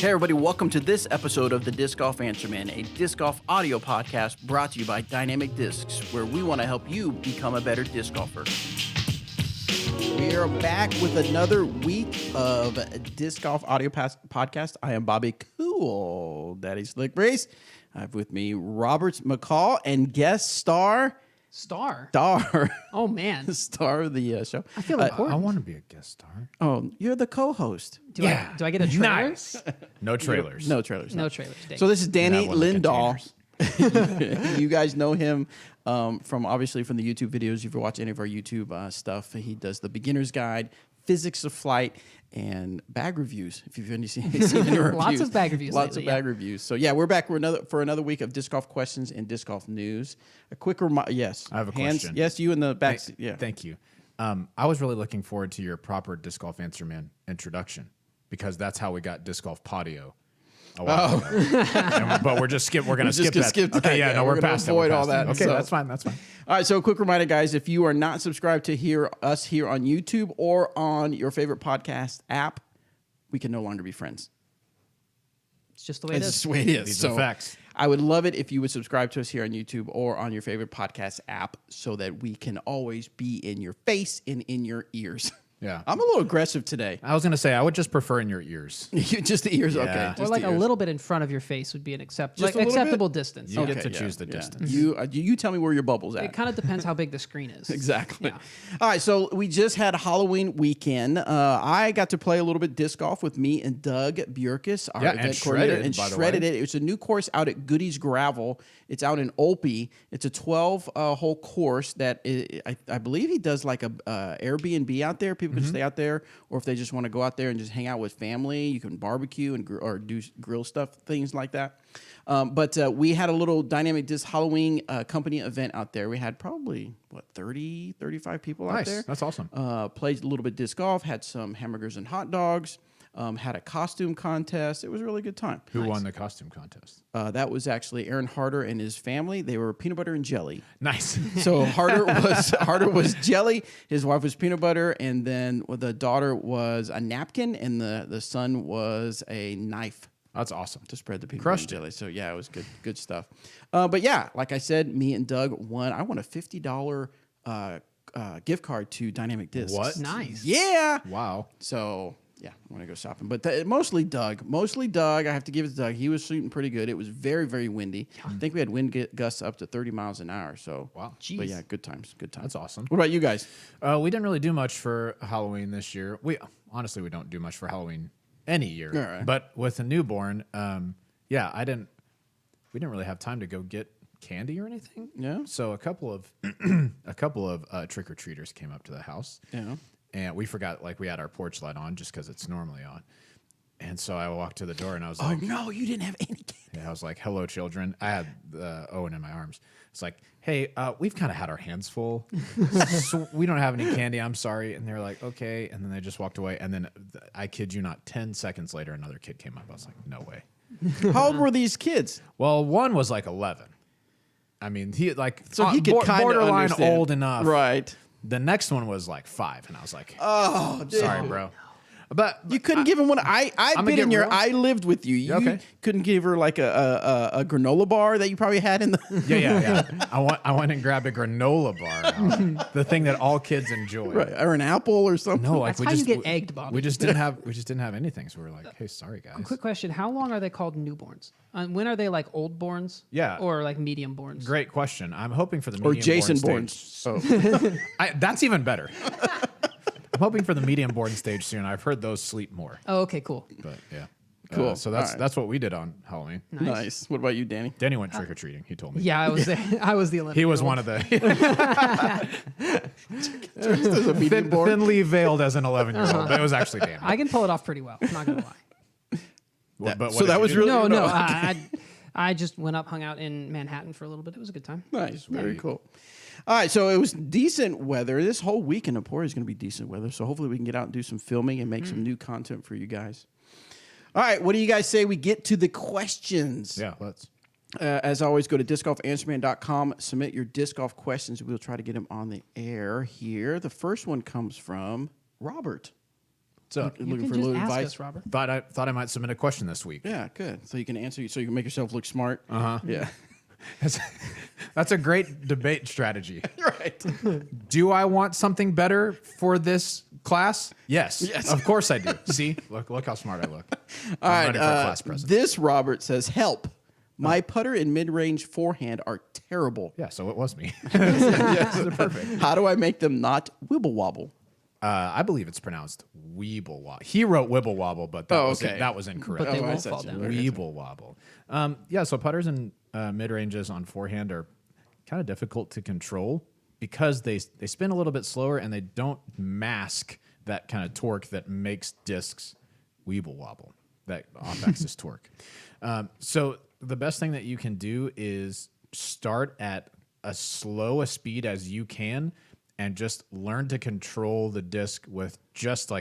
Hey everybody, welcome to this episode of the Disc Golf Answer Man, a disc golf audio podcast brought to you by Dynamic Discs, where we want to help you become a better disc golfer. We are back with another week of Disc Golf Audio Podcast. I am Bobby Cool, Daddy Slick Brace. I have with me Robert McCall and guest star. Oh, man. Star of the show. I feel important. I want to be a guest star. Oh, you're the co-host. Do I get a trailer? Nice. No trailers. No trailers. No trailers. So this is Danny Not one of the Lindahl. You guys know him from obviously from the YouTube videos. If you watch any of our YouTube stuff, he does the beginner's guide, physics of flight, and bag reviews. If you've seen any reviews. Lots of bag reviews. Lots lately, of bag reviews. So yeah, we're back for another week of disc golf questions and disc golf news. A quick reminder. Yes, I have a question. Yes, you in the back. Yeah. Thank you. I was really looking forward to your proper Disc Golf Answer Man introduction because that's how we got Disc Golf Patio. But we're just We're going to skip that. Okay, yeah, no, we're past that. Avoid all that. Okay, So- that's fine. That's fine. All right, so a quick reminder, guys, if you are not subscribed to hear us here on YouTube or on your favorite podcast app, we can no longer be friends. It's just the way it That's is. just the way it is. These So are facts. I would love it if you would subscribe to us here on YouTube or on your favorite podcast app so that we can always be in your face and in your ears. Yeah. I'm a little aggressive today. I was going to say, I would just prefer in your ears. Just the ears, Yeah. okay. Or Just Or like the a ears. little bit in front of your face would be an Just a little acceptable bit? distance. You get Okay, to choose the distance. You tell me where your bubble's at. It kind of depends how big the screen is. Exactly. Yeah. All right, so we just had Halloween weekend. I got to play a little bit disc golf with me and Doug Bjerkes, our Yeah, and event coordinator, shredded, and by the shredded way. it. It's a new course out at Goody's Gravel. It's out in Olpe. It's a 12-hole course that I believe he does like a Airbnb out there. People can stay out there, or if they just want to go out there and just hang out with family, you can barbecue and or do grill stuff, things like that. But we had a little Dynamic Disc Halloween company event out there. We had probably, 30, 35 people out Nice. there. That's awesome. Played a little bit disc golf, had some hamburgers and hot dogs, had a costume contest. It was a really good time. Who won the costume contest? That was actually Aaron Harder and his family. They were peanut butter and jelly. Nice. So Harder was jelly, his wife was peanut butter, and then the daughter was a napkin, and the son was a knife That's awesome. to spread the peanut Crushed butter and jelly. So yeah, it was good stuff. But yeah, like I said, me and Doug won. I won a $50 gift card to Dynamic Discs. What? Nice. Yeah. Wow. So yeah, I'm gonna go shopping. But mostly Doug. I have to give it to Doug. He was shooting pretty good. It was very, very windy. I think we had wind gusts up to 30 miles an hour. So Wow. But yeah, good times. That's awesome. What about you guys? We didn't really do much for Halloween this year. We don't do much for Halloween any year. All right. But with a newborn, we didn't really have time to go get candy or anything. Yeah. So a couple of trick or treaters came up to the house. Yeah. And we forgot, we had our porch light on just because it's normally on. And so I walked to the door and I was like, Oh no, you didn't have any candy. yeah, I was like, hello, children. I had Owen in my arms. It's like, hey, we've kind of had our hands full. So we don't have any candy. I'm sorry. And they're like, okay. And then they just walked away. And then I kid you not, 10 seconds later, another kid came up. I was like, no way. How old were these kids? Well, one was like 11. I mean, he So he could kind of borderline understand. old enough. Right. The next one was like 5. And I was like, Oh, dude. sorry, bro. But You couldn't give him one. gonna Been in get your. real. I lived with you. You Okay. couldn't give her like a granola bar that you probably had in the. yeah. I went and grabbed a granola bar, out. The thing that all kids enjoy. Right, or an apple or something. No, like That's how you get egged, Bobby. We just didn't have anything, so we were like, hey, sorry guys. Quick question. How long are they called newborns? When are they like old borns? Yeah. Or like medium borns? Great question. I'm hoping for the Or medium Jason born Bournes. stage. That's even better. I'm hoping for the medium born stage soon. I've heard those sleep more, Oh, okay, cool. but yeah. Cool. So All right. that's what we did on Halloween. Nice. What about you, Danny? Danny went trick or treating. He told me. Yeah, I was there. I was the 11. He was one of the As a medium board. thinly veiled as an 11-year-old, but it was actually Danny. I can pull it off pretty well. I'm not gonna lie. But what so did that you was do? really No. okay. I just went up, hung out in Manhattan for a little bit. It was a good time. Nice. Very cool. All right, so it was decent weather. This whole week in Emporia is going to be decent weather. So hopefully we can get out and do some filming and make some new content for you guys. All right, what do you guys say we get to the questions? Yeah, let's. As always, go to discgolfanswerman.com. Submit your disc golf questions. We'll try to get them on the air here. The first one comes from Robert. What's up? You Looking can for a just little ask advice? us, Robert. Thought I might submit a question this week. Yeah, good. So you can answer. So you can make yourself look smart. Yeah. That's a great debate strategy. Right. Do I want something better for this class? Yes. Yes. Of course I do. See? Look how smart I look. All right. running for class president. This Robert says, help. My putter and mid-range forehand are terrible. Yeah, so it was me. Perfect. How do I make them not wibble wobble? I believe it's pronounced Weeble Wobble. He wrote Wibble Wobble, but that, okay. that was incorrect. But they I won't see. fall down. Weeble Wobble. Yeah, so putters and mid-ranges on forehand are kind of difficult to control because they spin a little bit slower and they don't mask that kind of torque that makes discs Weeble Wobble, that off-axis torque. So the best thing that you can do is start at as slow a speed as you can and just learn to control the disc with just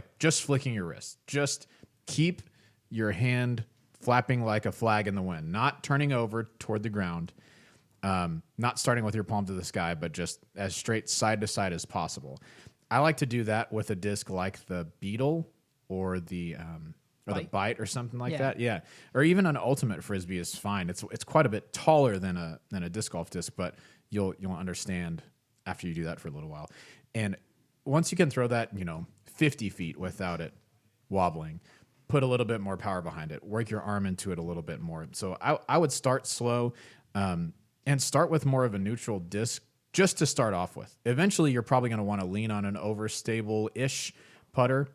flicking your wrist. Just keep your hand flapping like a flag in the wind, not turning over toward the ground, not starting with your palm to the sky, but just as straight side to side as possible. I like to do that with a disc like the Beetle or the Bite or something like that. Yeah, or even an Ultimate Frisbee is fine. It's quite a bit taller than a disc golf disc, but you'll understand after you do that for a little while. And once you can throw that 50 feet without it wobbling, put a little bit more power behind it, work your arm into it a little bit more. So I would start slow and start with more of a neutral disc just to start off with. Eventually, you're probably going to want to lean on an overstable-ish putter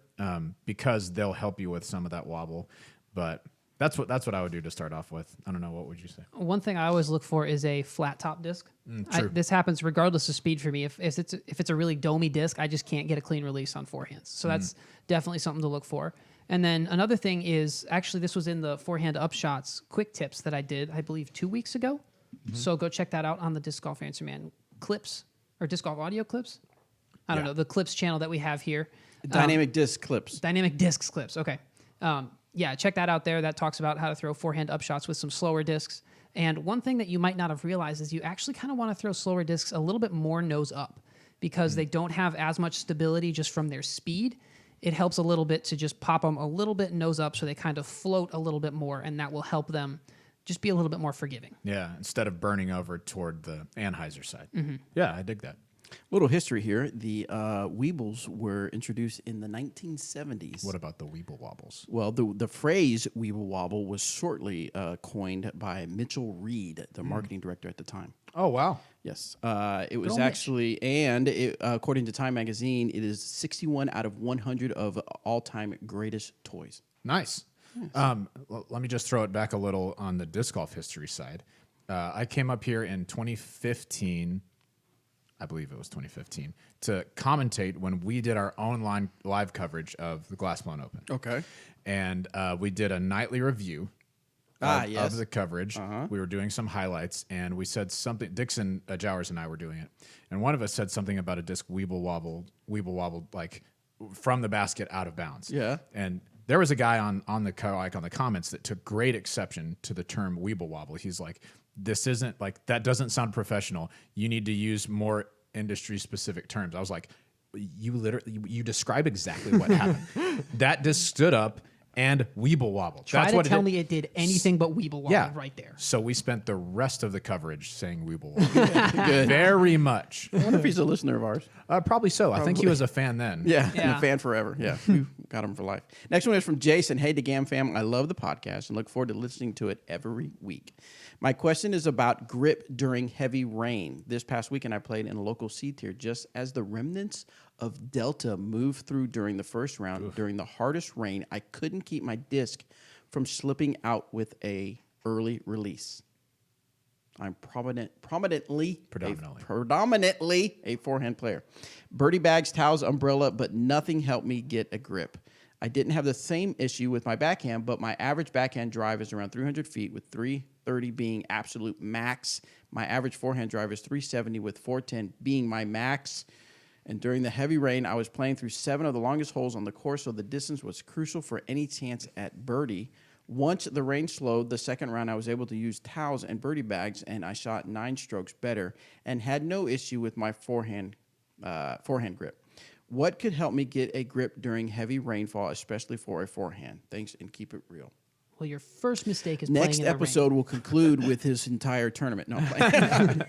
because they'll help you with some of that wobble. But that's what I would do to start off with. I don't know. What would you say? One thing I always look for is a flat top disc. True. This happens regardless of speed for me. If it's a really domey disc, I just can't get a clean release on forehands. So that's definitely something to look for. And then another thing is, actually, this was in the Forehand Upshots quick tips that I did, I believe, 2 weeks ago. So go check that out on the Disc Golf Answer Man clips or Disc Golf audio clips. I don't know, the clips channel that we have here. Dynamic disc clips. Dynamic discs clips. Okay. Yeah, check that out there. That talks about how to throw forehand upshots with some slower discs. And one thing that you might not have realized is you actually kind of want to throw slower discs a little bit more nose up because they don't have as much stability just from their speed. It helps a little bit to just pop them a little bit nose up so they kind of float a little bit more, and that will help them just be a little bit more forgiving. Yeah, instead of burning over toward the Anheuser side. Yeah, I dig that. Little history here. The Weebles were introduced in the 1970s. What about the Weeble Wobbles? Well, the phrase Weeble Wobble was shortly coined by Mitchell Reed, the marketing director at the time. Oh, wow. Yes. It was old Mitch. actually, and according to Time Magazine, it is 61 out of 100 of all-time greatest toys. Nice. Let me just throw it back a little on the disc golf history side. I came up here in 2015, I believe it was 2015, to commentate when we did our own live coverage of the Glass Blown Open. Okay. And we did a nightly review of the coverage. We were doing some highlights, and we said something. Dixon Jowers and I were doing it, and one of us said something about a disc Weeble Wobble, like from the basket out of bounds. Yeah. And there was a guy on the comments that took great exception to the term Weeble Wobble. He's like, this isn't like, that doesn't sound professional. You need to use more industry specific terms. I was like, you describe exactly what happened. That disc stood up and Weeble Wobble. Try to tell me it did anything but Weeble Wobble right there. So we spent the rest of the coverage saying Weeble Wobble. Good. Very much. I wonder if he's a listener of ours. Probably so. I think he was a fan then. Yeah, Yeah. and a fan forever. Yeah, we got him for life. Next one is from Jason. Hey, the Gam fam, I love the podcast and look forward to listening to it every week. My question is about grip during heavy rain. This past weekend, I played in a local C tier just as the remnants of Delta moved through during the first round. During the hardest rain, I couldn't keep my disc from slipping out with a early release. I'm predominantly a forehand player. Birdie bags, towels, umbrella, but nothing helped me get a grip. I didn't have the same issue with my backhand, but my average backhand drive is around 300 feet, with 330 being absolute max. My average forehand drive is 370, with 410 being my max. And during the heavy rain, I was playing through 7 of the longest holes on the course, so the distance was crucial for any chance at birdie. Once the rain slowed, the second round, I was able to use towels and birdie bags, and I shot 9 strokes better and had no issue with my forehand grip. What could help me get a grip during heavy rainfall, especially for a forehand? Thanks, and keep it real. Well, your first mistake is Next playing in episode will conclude with his entire tournament. No, I'm playing.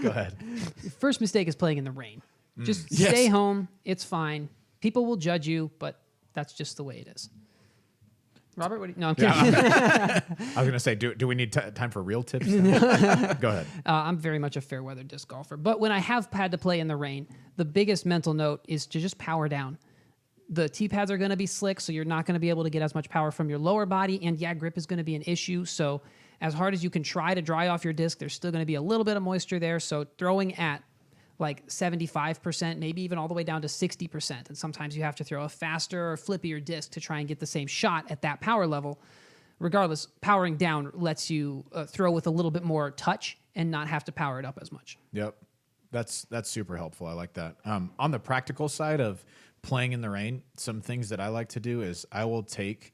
Go ahead. Your first mistake is playing in the rain. Just Yes. stay home. It's fine. People will judge you, but that's just the way it is. Robert, what do you, no, I'm kidding. I was going to say, do we need time for real tips? Go ahead. I'm very much a fair weather disc golfer. But when I have had to play in the rain, the biggest mental note is to just power down. The tee pads are going to be slick, so you're not going to be able to get as much power from your lower body. And yeah, grip is going to be an issue. So as hard as you can try to dry off your disc, there's still going to be a little bit of moisture there. So throwing at like 75%, maybe even all the way down to 60%. And sometimes you have to throw a faster or flippier disc to try and get the same shot at that power level. Regardless, powering down lets you throw with a little bit more touch and not have to power it up as much. Yep. That's super helpful. I like that. On the practical side of playing in the rain, some things that I like to do is I will take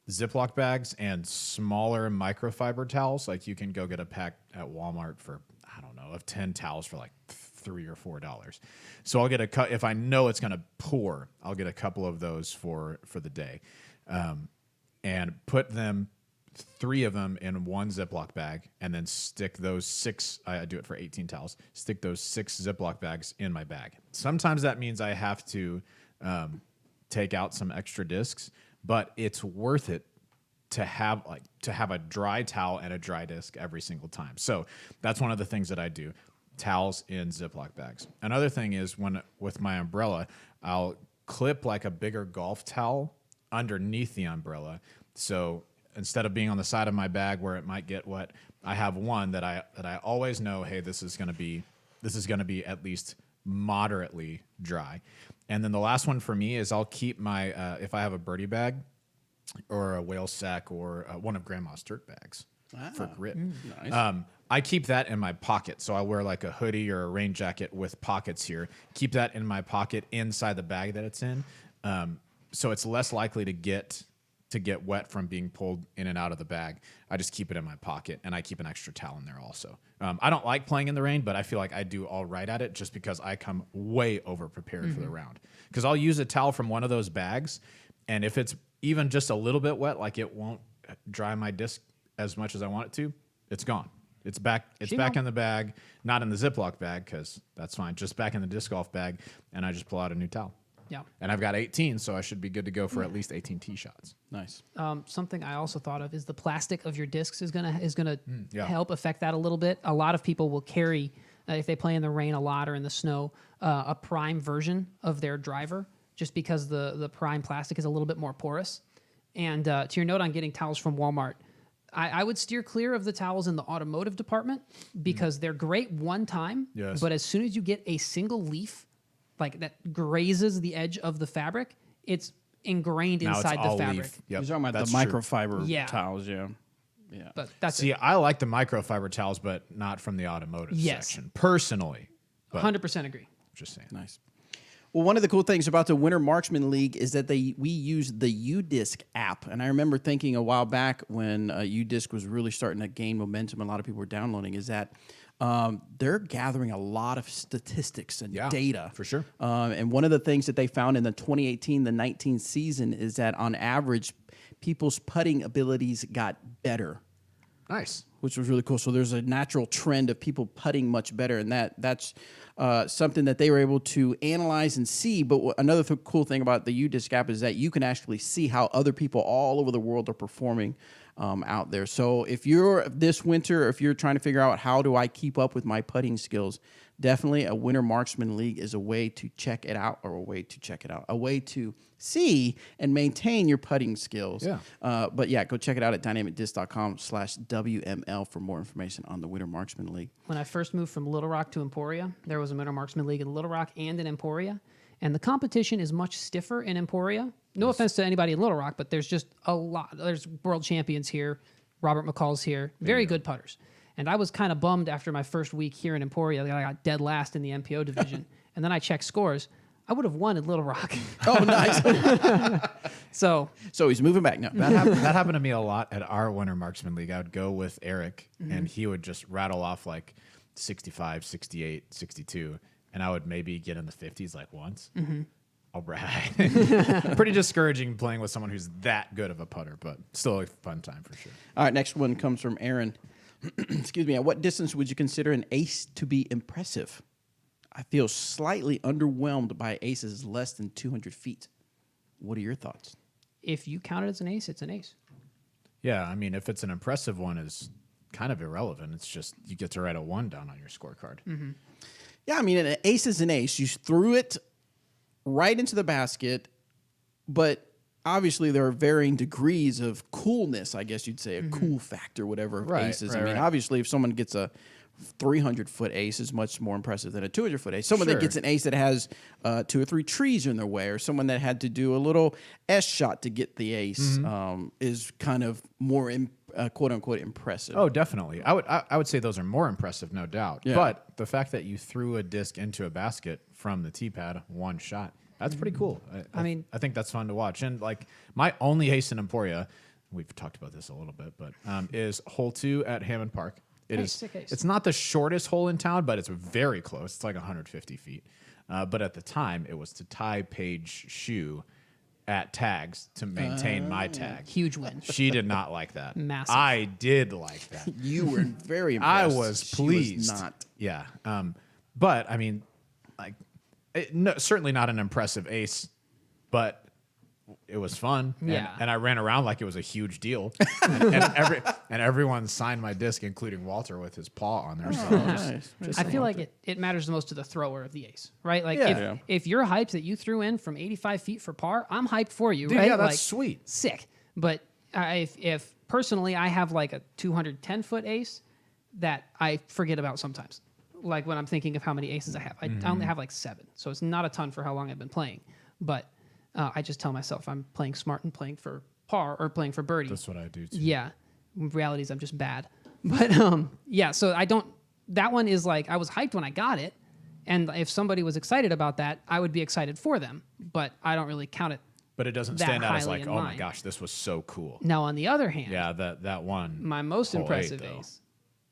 Ziploc bags and smaller microfiber towels. Like you can go get a pack at Walmart for, I don't know, of 10 towels for like $3 or $4. So I'll get if I know it's going to pour, I'll get a couple of those for the day, and put 3 of them in one Ziploc bag, and then stick those 6. I do it for 18 towels. Stick those 6 Ziploc bags in my bag. Sometimes that means I have to take out some extra discs, but it's worth it to have a dry towel and a dry disc every single time. So that's one of the things that I do. Towels in Ziploc bags. Another thing is with my umbrella, I'll clip like a bigger golf towel underneath the umbrella. So instead of being on the side of my bag where it might get wet, I have one that I always know, hey, this is going to be at least moderately dry. And then the last one for me is I'll keep my if I have a birdie bag or a whale sack or one of Grandma's dirt bags for grip. Nice. I keep that in my pocket. So I wear like a hoodie or a rain jacket with pockets here. Keep that in my pocket inside the bag that it's in. So it's less likely to get wet from being pulled in and out of the bag. I just keep it in my pocket, and I keep an extra towel in there also. I don't like playing in the rain, but I feel like I do all right at it just because I come way over prepared for the round. Because I'll use a towel from one of those bags, and if it's even just a little bit wet, like it won't dry my disc as much as I want it to, it's gone. It's back. It's back in the bag, not in the Ziploc bag, because that's fine. Just back in the disc golf bag, and I just pull out a new towel. Yeah. And I've got 18, so I should be good to go for at least 18 tee shots. Nice. Something I also thought of is the plastic of your discs is gonna yeah. help affect that a little bit. A lot of people will carry, if they play in the rain a lot or in the snow, a prime version of their driver, just because the prime plastic is a little bit more porous. And to your note on getting towels from Walmart, I would steer clear of the towels in the automotive department because they're great one time, Yes. but as soon as you get a single leaf like that grazes the edge of the fabric, it's ingrained Now inside it's the all fabric. leaf. Yep, You're talking about that's the true. microfiber towels, yeah. But that's See, it. I like the microfiber towels, but not from the automotive Yes. section, personally. But 100% agree. just saying. Nice. Well, one of the cool things about the Winter Marksman League is that we use the UDisc app. And I remember thinking a while back when UDisc was really starting to gain momentum, a lot of people were downloading, is that they're gathering a lot of statistics and data. For sure. And one of the things that they found in the 2018, the 19 season is that on average, people's putting abilities got better. Nice. Which was really cool. So there's a natural trend of people putting much better, and that's something that they were able to analyze and see. But another cool thing about the UDisc app is that you can actually see how other people all over the world are performing out there. So if you're this winter, if you're trying to figure out how do I keep up with my putting skills, definitely a Winter Marksman League is a way to check it out, a way to see and maintain your putting skills. Yeah. But yeah, go check it out at dynamicdisc.com/WML for more information on the Winter Marksman League. When I first moved from Little Rock to Emporia, there was a Winter Marksman League in Little Rock and in Emporia. And the competition is much stiffer in Emporia. No offense to anybody in Little Rock, but there's just a lot. There's world champions here. Robert McCall's here. Very good putters. And I was kind of bummed after my first week here in Emporia that I got dead last in the MPO division. And then I checked scores. I would have won in Little Rock. Oh, nice. So he's moving back now. That happened to me a lot at our Winter Marksman League. I would go with Eric, and he would just rattle off like 65, 68, 62. and I would maybe get in the 50s like once. All right. Pretty discouraging playing with someone who's that good of a putter, but still a fun time for sure. All right, next one comes from Aaron. Excuse me. At what distance would you consider an ace to be impressive? I feel slightly underwhelmed by aces less than 200 feet. What are your thoughts? If you count it as an ace, it's an ace. Yeah, I mean, if it's an impressive one, is kind of irrelevant. It's just you get to write a 1 down on your scorecard. Yeah, I mean, an ace is an ace. You threw it right into the basket, but obviously there are varying degrees of coolness, I guess you'd say, a cool factor, whatever, of aces. I mean, obviously, if someone gets a 300-foot ace is much more impressive than a 200-foot ace. Someone that gets an ace that has 2 or 3 trees in their way, or someone that had to do a little S shot to get the ace is kind of more quote unquote impressive. Oh, definitely. I would say those are more impressive, no doubt. Yeah. But the fact that you threw a disc into a basket from the tee pad, 1 shot, that's pretty cool. I mean, I think that's fun to watch. And like my only ace in Emporia, we've talked about this a little bit, but is hole 2 at Hammond Park. Sick ace. It's not the shortest hole in town, but it's very close. It's like 150 feet. But at the time, it was to tie Paige Shoe at tags to maintain my tag. Huge win. She did not like that. Massive. I did like that. You were very I impressed. was She pleased. was not. Yeah. But I mean, like, certainly not an impressive ace, but it was fun. Yeah. And I ran around like it was a huge deal. and everyone signed my disc, including Walter with his paw on there. So Nice. I feel like it matters the most to the thrower of the ace, right? Like Yeah. if you're hyped that you threw in from 85 feet for par, I'm hyped for you, Dude, right? yeah, that's like, sweet. Sick. But if personally I have like a 210-foot ace that I forget about sometimes. Like when I'm thinking of how many aces I have. I only have like 7. So it's not a ton for how long I've been playing. But I just tell myself I'm playing smart and playing for par or playing for birdie. That's what I do too. Yeah. Reality is I'm just bad. But yeah, so that one is like I was hyped when I got it. And if somebody was excited about that, I would be excited for them. But I don't really count it. But it doesn't that stand out as highly like, in oh my mind. gosh, this was so cool. Now, on the other hand, Yeah, that one. my most hole impressive 8, though. ace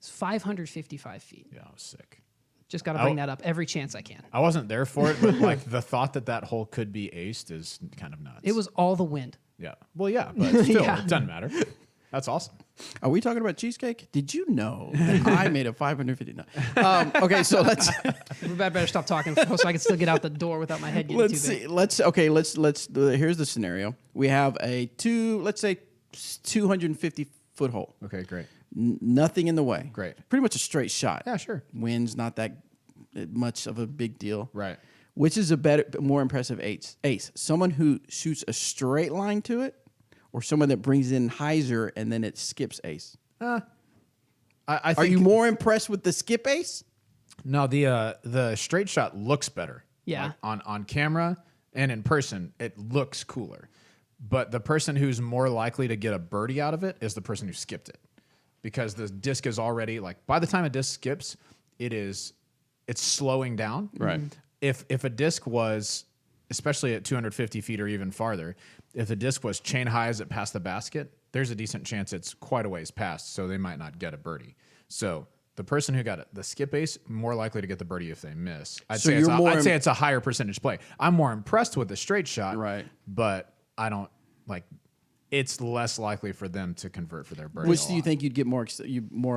is 555 feet. Yeah, it was sick. Just got to bring that up every chance I can. I wasn't there for it, but like the thought that hole could be aced is kind of nuts. It was all the wind. Yeah. Well, yeah, but still, Yeah. it doesn't matter. That's awesome. Are we talking about cheesecake? Did you know that I made a 550? No. Okay, so let's We better stop talking so I can still get out the door without my head getting let's too big. see. Let's here's the scenario. We have let's say 250 foot hole. Okay, great. Nothing in the way. Great. Pretty much a straight shot. Yeah, sure. Wind's not that much of a big deal. Right. Which is a more impressive ace? Someone who shoots a straight line to it, or someone that brings in hyzer and then it skips ace? I think Are you more impressed with the skip ace? No, the straight shot looks better. Yeah. Like on camera and in person, it looks cooler. But the person who's more likely to get a birdie out of it is the person who skipped it. Because the disc is already like by the time a disc skips, it's slowing down. Right. If a disc was, especially at 250 feet or even farther, if the disc was chain high as it passed the basket, there's a decent chance it's quite a ways past, so they might not get a birdie. So the person who got the skip ace, more likely to get the birdie if they miss. I'd say it's a higher percentage play. I'm more impressed with the straight shot, Right. But I don't like. It's less likely for them to convert for their birdie. Which do you think you'd get more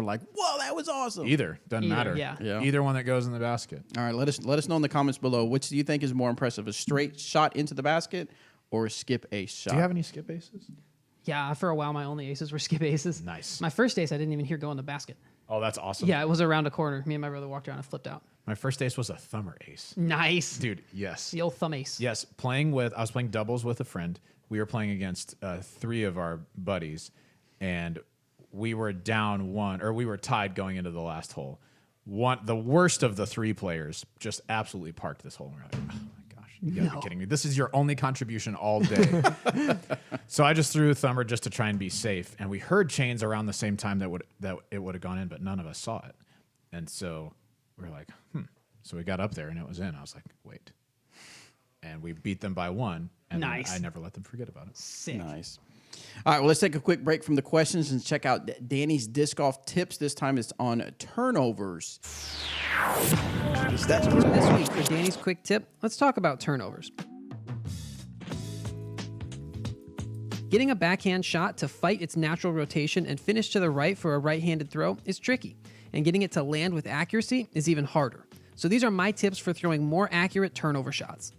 like, whoa, that was awesome? Either doesn't matter. Yeah. Either one that goes in the basket. All right, let us know in the comments below. Which do you think is more impressive, a straight shot into the basket or a skip ace shot? Do you have any skip aces? Yeah, for a while my only aces were skip aces. Nice. My first ace I didn't even hear go in the basket. Oh, that's awesome. Yeah, it was around a corner. Me and my brother walked around and flipped out. My first ace was a thumber ace. Nice. Dude, yes. The old thumb ace. Yes, I was playing doubles with a friend. We were playing against 3 of our buddies, and we were down 1, or we were tied going into the last hole. The worst of the 3 players just absolutely parked this hole. And we're like, oh my gosh, you gotta be kidding me. This is your only contribution all day. So I just threw a thumber just to try and be safe, and we heard chains around the same time that it would have gone in, but none of us saw it. And so we were like, So we got up there, and it was in. I was like, wait. And we beat them by 1. And Nice. I never let them forget about it. Sick. Nice. All right, well, let's take a quick break from the questions and check out Danny's disc golf tips. This time it's on turnovers. That's This week for Danny's quick tip, let's talk about turnovers. Getting a backhand shot to fight its natural rotation and finish to the right for a right-handed throw is tricky, and getting it to land with accuracy is even harder. So these are my tips for throwing more accurate turnover shots.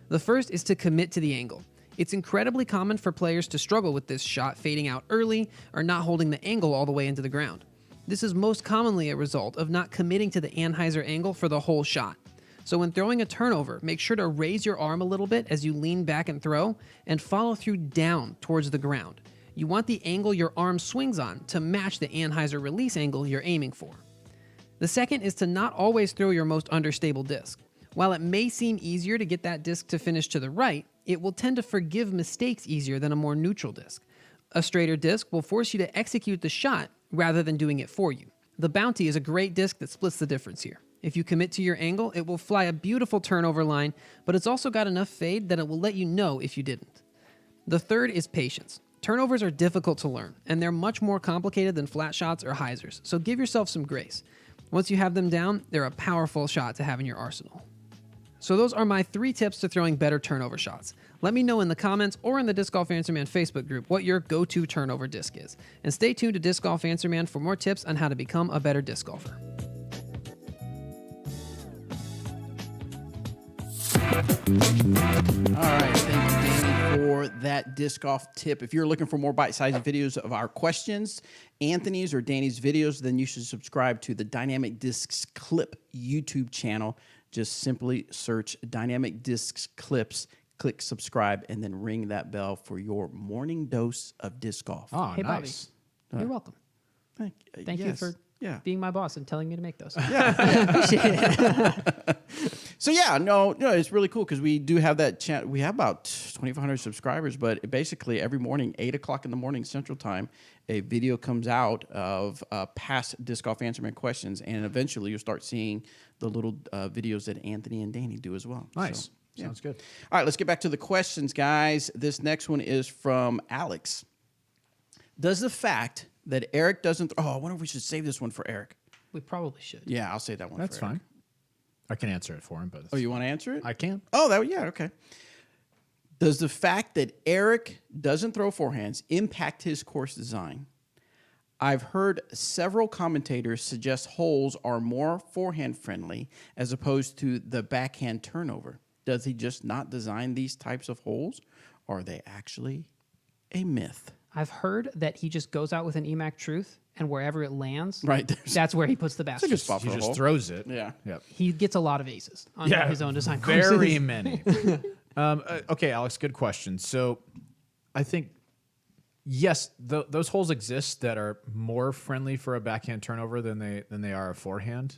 The first is to commit to the angle. It's incredibly common for players to struggle with this shot fading out early or not holding the angle all the way into the ground. This is most commonly a result of not committing to the Anheuser angle for the whole shot. So when throwing a turnover, make sure to raise your arm a little bit as you lean back and throw, and follow through down towards the ground. You want the angle your arm swings on to match the Anheuser release angle you're aiming for. The second is to not always throw your most understable disc. While it may seem easier to get that disc to finish to the right, it will tend to forgive mistakes easier than a more neutral disc. A straighter disc will force you to execute the shot rather than doing it for you. The Bounty is a great disc that splits the difference here. If you commit to your angle, it will fly a beautiful turnover line, but it's also got enough fade that it will let you know if you didn't. The third is patience. Turnovers are difficult to learn, and they're much more complicated than flat shots or hyzers, so give yourself some grace. Once you have them down, they're a powerful shot to have in your arsenal. So those are my 3 tips to throwing better turnover shots. Let me know in the comments or in the Disc Golf Answer Man Facebook group what your go-to turnover disc is. And stay tuned to Disc Golf Answer Man for more tips on how to become a better disc golfer. All right, thank you, Danny, for that disc golf tip. If you're looking for more bite-sized videos of our questions, Anthony's or Danny's videos, then you should subscribe to the Dynamic Discs Clip YouTube channel. Just simply search Dynamic Discs Clips, click subscribe, and then ring that bell for your morning dose of disc golf. Oh, Hey, nice. Bobby, you're welcome. Thank you for being my boss and telling me to make those. Appreciate it. So no, it's really cool because we do have that channel. We have about 2,500 subscribers, but basically every morning, 8 o'clock in the morning Central Time, a video comes out of past Disc Golf Answer Man questions, and eventually you'll start seeing the little videos that Anthony and Danny do as well. Nice. So, Sounds good. All right, let's get back to the questions, guys. This next one is from Alex. Does the fact that Eric doesn't... I wonder if we should save this one for Eric. We probably should. Yeah, I'll save that one That's for Eric. fine. I can answer it for him, but You want to answer it? I can. Okay. Does the fact that Eric doesn't throw forehands impact his course design? I've heard several commentators suggest holes are more forehand friendly as opposed to the backhand turnover. Does he just not design these types of holes? Or are they actually a myth? I've heard that he just goes out with an EMAC truth, and wherever it lands, Right. that's where he puts the basket. It's a good spot He for a just hole. throws it. Yeah. Yep. He gets a lot of aces on his own design courses. Very many. Okay, Alex, good question. So I think, yes, those holes exist that are more friendly for a backhand turnover than they are a forehand.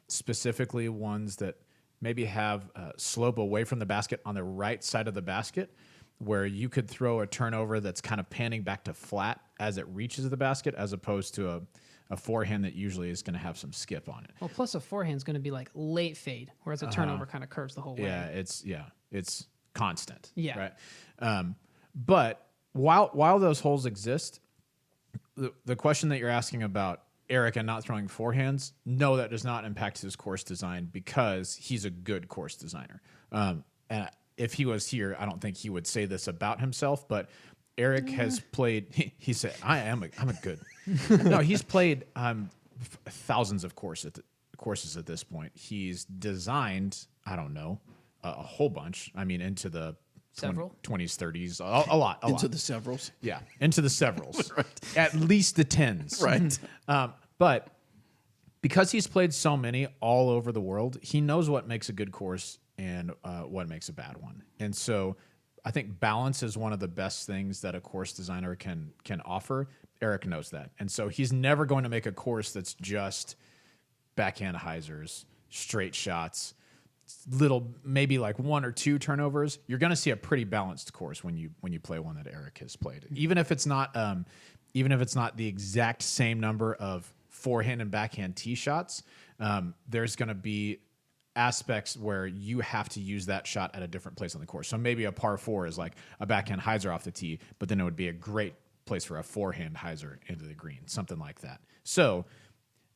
Specifically ones that maybe have slope away from the basket on the right side of the basket, where you could throw a turnover that's kind of panning back to flat as it reaches the basket, as opposed to a forehand that usually is going to have some skip on it. Well, plus a forehand's going to be like late fade, whereas a turnover kind of curves the whole way. Yeah, it's constant. Yeah. Right. But while those holes exist, the question that you're asking about Eric and not throwing forehands, no, that does not impact his course design because he's a good course designer. And if he was here, I don't think he would say this about himself, but Eric has played. He said, I'm a good. No, he's played thousands of courses at this point. He's designed, I don't know, a whole bunch. I mean, into the Several? 20s, 30s, a lot. Into the severals. Yeah, into the severals. At least the 10s. Right. But because he's played so many all over the world, he knows what makes a good course and what makes a bad one. And so I think balance is one of the best things that a course designer can offer. Eric knows that. And so he's never going to make a course that's just backhand hyzers, straight shots, little, maybe like 1 or 2 turnovers. You're going to see a pretty balanced course when you play one that Eric has played. Even if it's not the exact same number of forehand and backhand tee shots, there's going to be aspects where you have to use that shot at a different place on the course. So maybe a par 4 is like a backhand hyzer off the tee, but then it would be a great place for a forehand hyzer into the green, something like that. So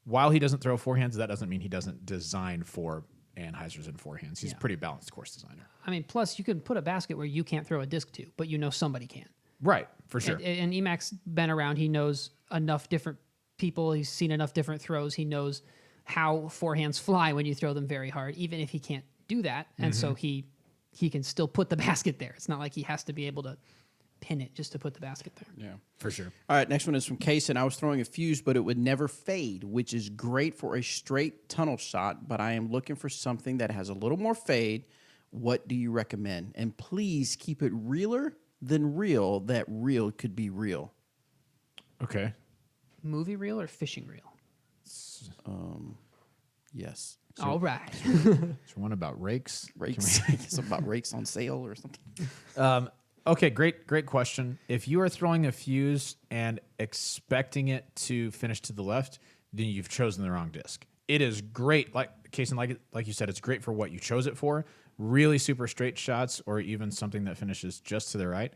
while he doesn't throw forehands, that doesn't mean he doesn't design for anhyzers and forehands. He's a pretty balanced course designer. I mean, plus you can put a basket where you can't throw a disc to, but you know somebody can. Right, for sure. And EMAC's been around. He knows enough different people. He's seen enough different throws. He knows how forehands fly when you throw them very hard, even if he can't do that. And so he can still put the basket there. It's not like he has to be able to pin it just to put the basket there. Yeah. For sure. All right, next one is from Kaysen. I was throwing a fuse, but it would never fade, which is great for a straight tunnel shot, but I am looking for something that has a little more fade. What do you recommend? And please keep it realer than real, that real could be real. Okay. Movie reel or fishing reel? Yes. All right. Is there one about rakes? Rakes. Something about rakes on sale or something. Okay, great question. If you are throwing a fuse and expecting it to finish to the left, then you've chosen the wrong disc. It is great, like you said, it's great for what you chose it for. Really super straight shots, or even something that finishes just to the right.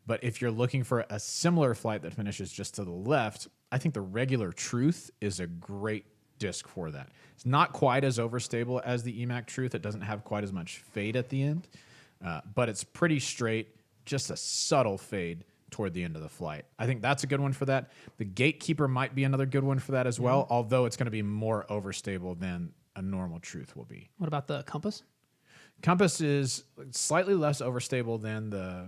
But if you're looking for a similar flight that finishes just to the left, I think the regular Truth is a great disc for that. It's not quite as overstable as the EMAC Truth. It doesn't have quite as much fade at the end, but it's pretty straight, just a subtle fade toward the end of the flight. I think that's a good one for that. The Gatekeeper might be another good one for that as well, although it's going to be more overstable than a normal Truth will be. What about the Compass? Compass is slightly less overstable than the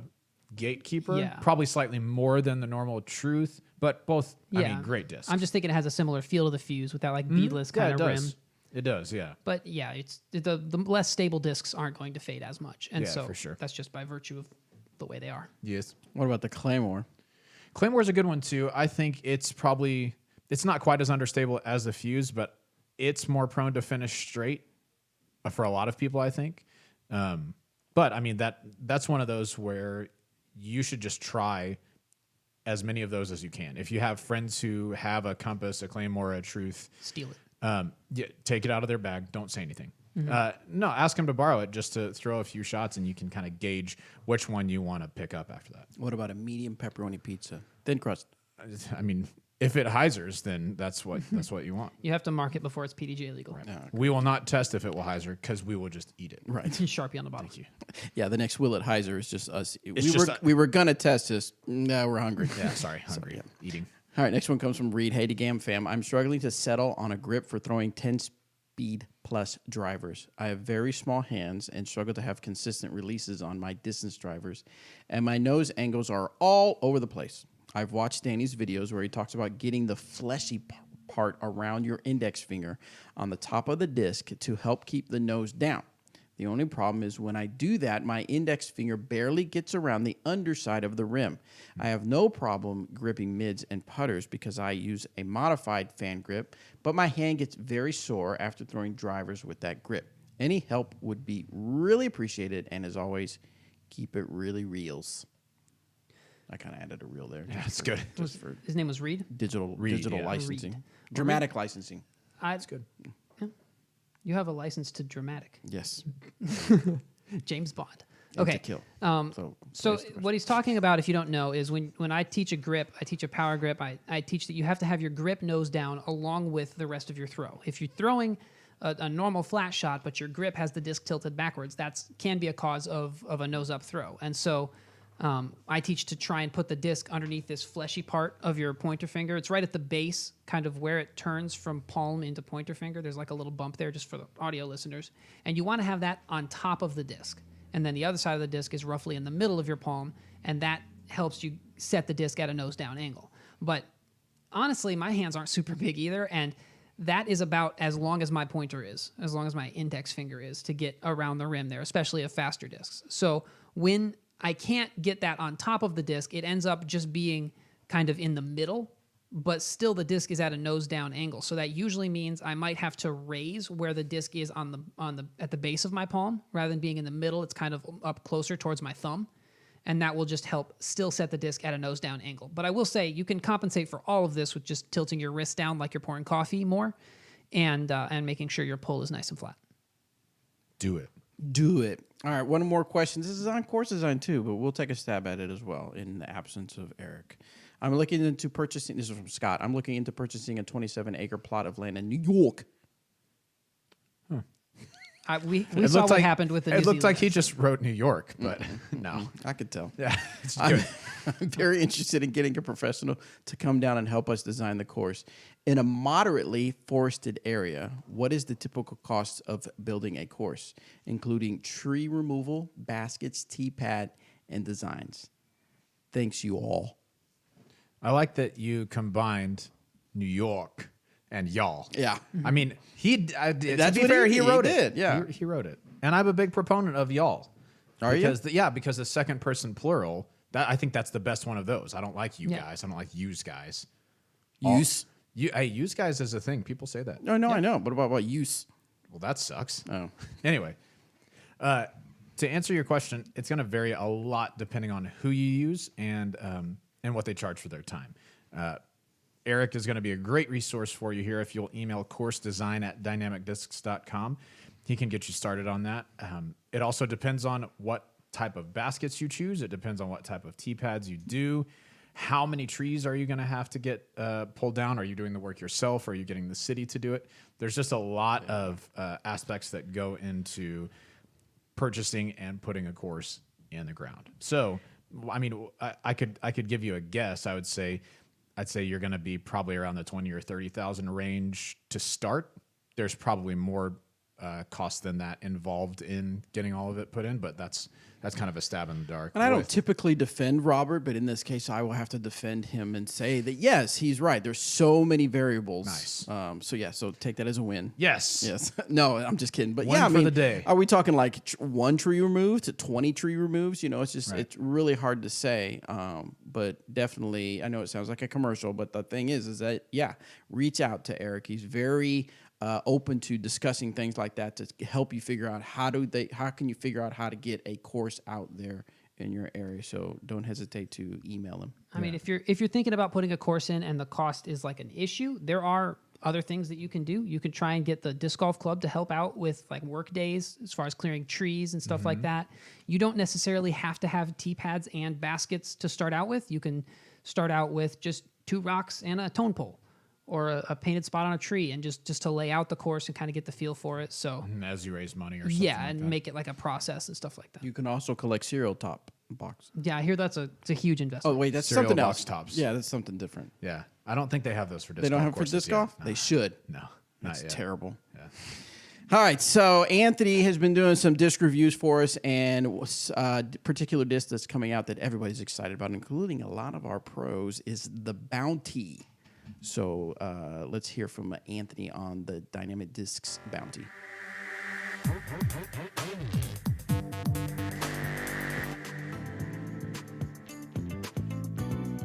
Gatekeeper, Yeah. probably slightly more than the normal Truth, but both, I mean, great discs. I'm just thinking it has a similar feel to the fuse with that like beadless kind of rim. It does, yeah. But yeah, it's the less stable discs aren't going to fade as much. And Yeah, so for sure. that's just by virtue of the way they are. Yes. What about the Claymore? Claymore's a good one too. I think it's not quite as understable as the fuse, but it's more prone to finish straight for a lot of people, I think. But I mean, that's one of those where you should just try as many of those as you can. If you have friends who have a Compass, a Claymore, a Truth, Steal it. yeah, take it out of their bag. Don't say anything. No, ask them to borrow it just to throw a few shots, and you can kind of gauge which one you want to pick up after that. What about a medium pepperoni pizza? Thin crust. I mean, if it hyzers, then that's what you want. You have to mark it before it's PDGA legal. Right. No. We will not test if it will hyzer because we will just eat it. Right. Sharpie on the bottom. Thank you. Yeah, the next Will at Heiser is just us. just We were going to test this. No, we're hungry. Yeah, sorry, hungry. Eating. All right, next one comes from Reed. Hey to Gam fam. I'm struggling to settle on a grip for throwing 10-speed plus drivers. I have very small hands and struggle to have consistent releases on my distance drivers, and my nose angles are all over the place. I've watched Danny's videos where he talks about getting the fleshy part around your index finger on the top of the disc to help keep the nose down. The only problem is when I do that, my index finger barely gets around the underside of the rim. I have no problem gripping mids and putters because I use a modified fan grip, but my hand gets very sore after throwing drivers with that grip. Any help would be really appreciated, and as always, keep it really reals. I kind of added a reel there. Yeah, that's good. Just for His name was Reed. digital yeah. licensing. Reed. Dramatic licensing. That's good. Yeah. You have a license to dramatic. Yes. James Bond. And Okay. to kill. So what he's talking about, if you don't know, is when I teach a grip, I teach a power grip, I teach that you have to have your grip nose down along with the rest of your throw. If you're throwing a normal flat shot, but your grip has the disc tilted backwards, that can be a cause of a nose up throw. And so I teach to try and put the disc underneath this fleshy part of your pointer finger. It's right at the base, kind of where it turns from palm into pointer finger. There's like a little bump there just for the audio listeners. And you want to have that on top of the disc. And then the other side of the disc is roughly in the middle of your palm, and that helps you set the disc at a nose down angle. But honestly, my hands aren't super big either, and that is about as long as my pointer is, as long as my index finger is to get around the rim there, especially of faster discs. So when I can't get that on top of the disc, it ends up just being kind of in the middle, but still the disc is at a nose down angle. So that usually means I might have to raise where the disc is at the base of my palm rather than being in the middle. It's kind of up closer towards my thumb, and that will just help still set the disc at a nose down angle. But I will say you can compensate for all of this with just tilting your wrist down like you're pouring coffee more, and making sure your pull is nice and flat. Do it. Do it. All right, one more question. This is on course design too, but we'll take a stab at it as well in the absence of Eric. I'm looking into purchasing, this is from Scott, I'm looking into purchasing a 27-acre plot of land in New York. We saw what happened with the New It looked like he Zealand. just wrote New York, but no. I could tell. Yeah, it's I'm, good. I'm very interested in getting a professional to come down and help us design the course. In a moderately forested area, what is the typical cost of building a course, including tree removal, baskets, tee pad, and designs? Thanks, you all. I like that you combined New York and y'all. Yeah. I mean, to That's be what fair, he he wrote did, it. yeah. He wrote it. And I'm a big proponent of y'all. Are you? Because the second person plural, I think that's the best one of those. I don't like you Yeah. guys. I don't like use guys. Use? Hey, use guys is a thing. People say that. No, I know. But about use? Well, that sucks. Oh. Anyway, to answer your question, it's going to vary a lot depending on who you use and what they charge for their time. Eric is going to be a great resource for you here if you'll email coursedesign@dynamicdiscs.com. He can get you started on that. It also depends on what type of baskets you choose. It depends on what type of tee pads you do. How many trees are you going to have to get pulled down? Are you doing the work yourself? Or are you getting the city to do it? There's just a lot of aspects that go into purchasing and putting a course in the ground. So, I mean, I could give you a guess. I'd say you're going to be probably around the 20 or 30,000 range to start. There's probably more cost than that involved in getting all of it put in, but that's kind of a stab in the dark. And I don't typically defend Robert, but in this case, I will have to defend him and say that, yes, he's right. There's so many variables. Nice. So take that as a win. Yes. Yes. No, I'm just kidding. But Win yeah, I for mean, the day. are we talking like one tree removed to 20 tree removes? You know, it's just, Right. it's really hard to say. But definitely, I know it sounds like a commercial, but the thing is that, yeah, reach out to Eric. He's very open to discussing things like that to help you figure out how can you figure out how to get a course out there in your area. So don't hesitate to email him. I mean, if you're thinking about putting a course in and the cost is like an issue, there are other things that you can do. You can try and get the disc golf club to help out with like work days as far as clearing trees and stuff like that. You don't necessarily have to have tee pads and baskets to start out with. You can start out with just 2 rocks and a tone pole, or a painted spot on a tree, and just to lay out the course and kind of get the feel for it. So As you raise money or something. yeah, like and that. make it like a process and stuff like that. You can also collect cereal top box. Yeah, I hear it's a huge investment. Oh wait, that's Cereal something box else. tops. Yeah, that's something different. Yeah. I don't think they have those for disc They don't golf have for courses disc yet. golf? They should. No. That's Not yet. terrible. Yeah. All right, so Anthony has been doing some disc reviews for us, and particular disc that's coming out that everybody's excited about, including a lot of our pros, is the Bounty. So let's hear from Anthony on the Dynamic Discs Bounty.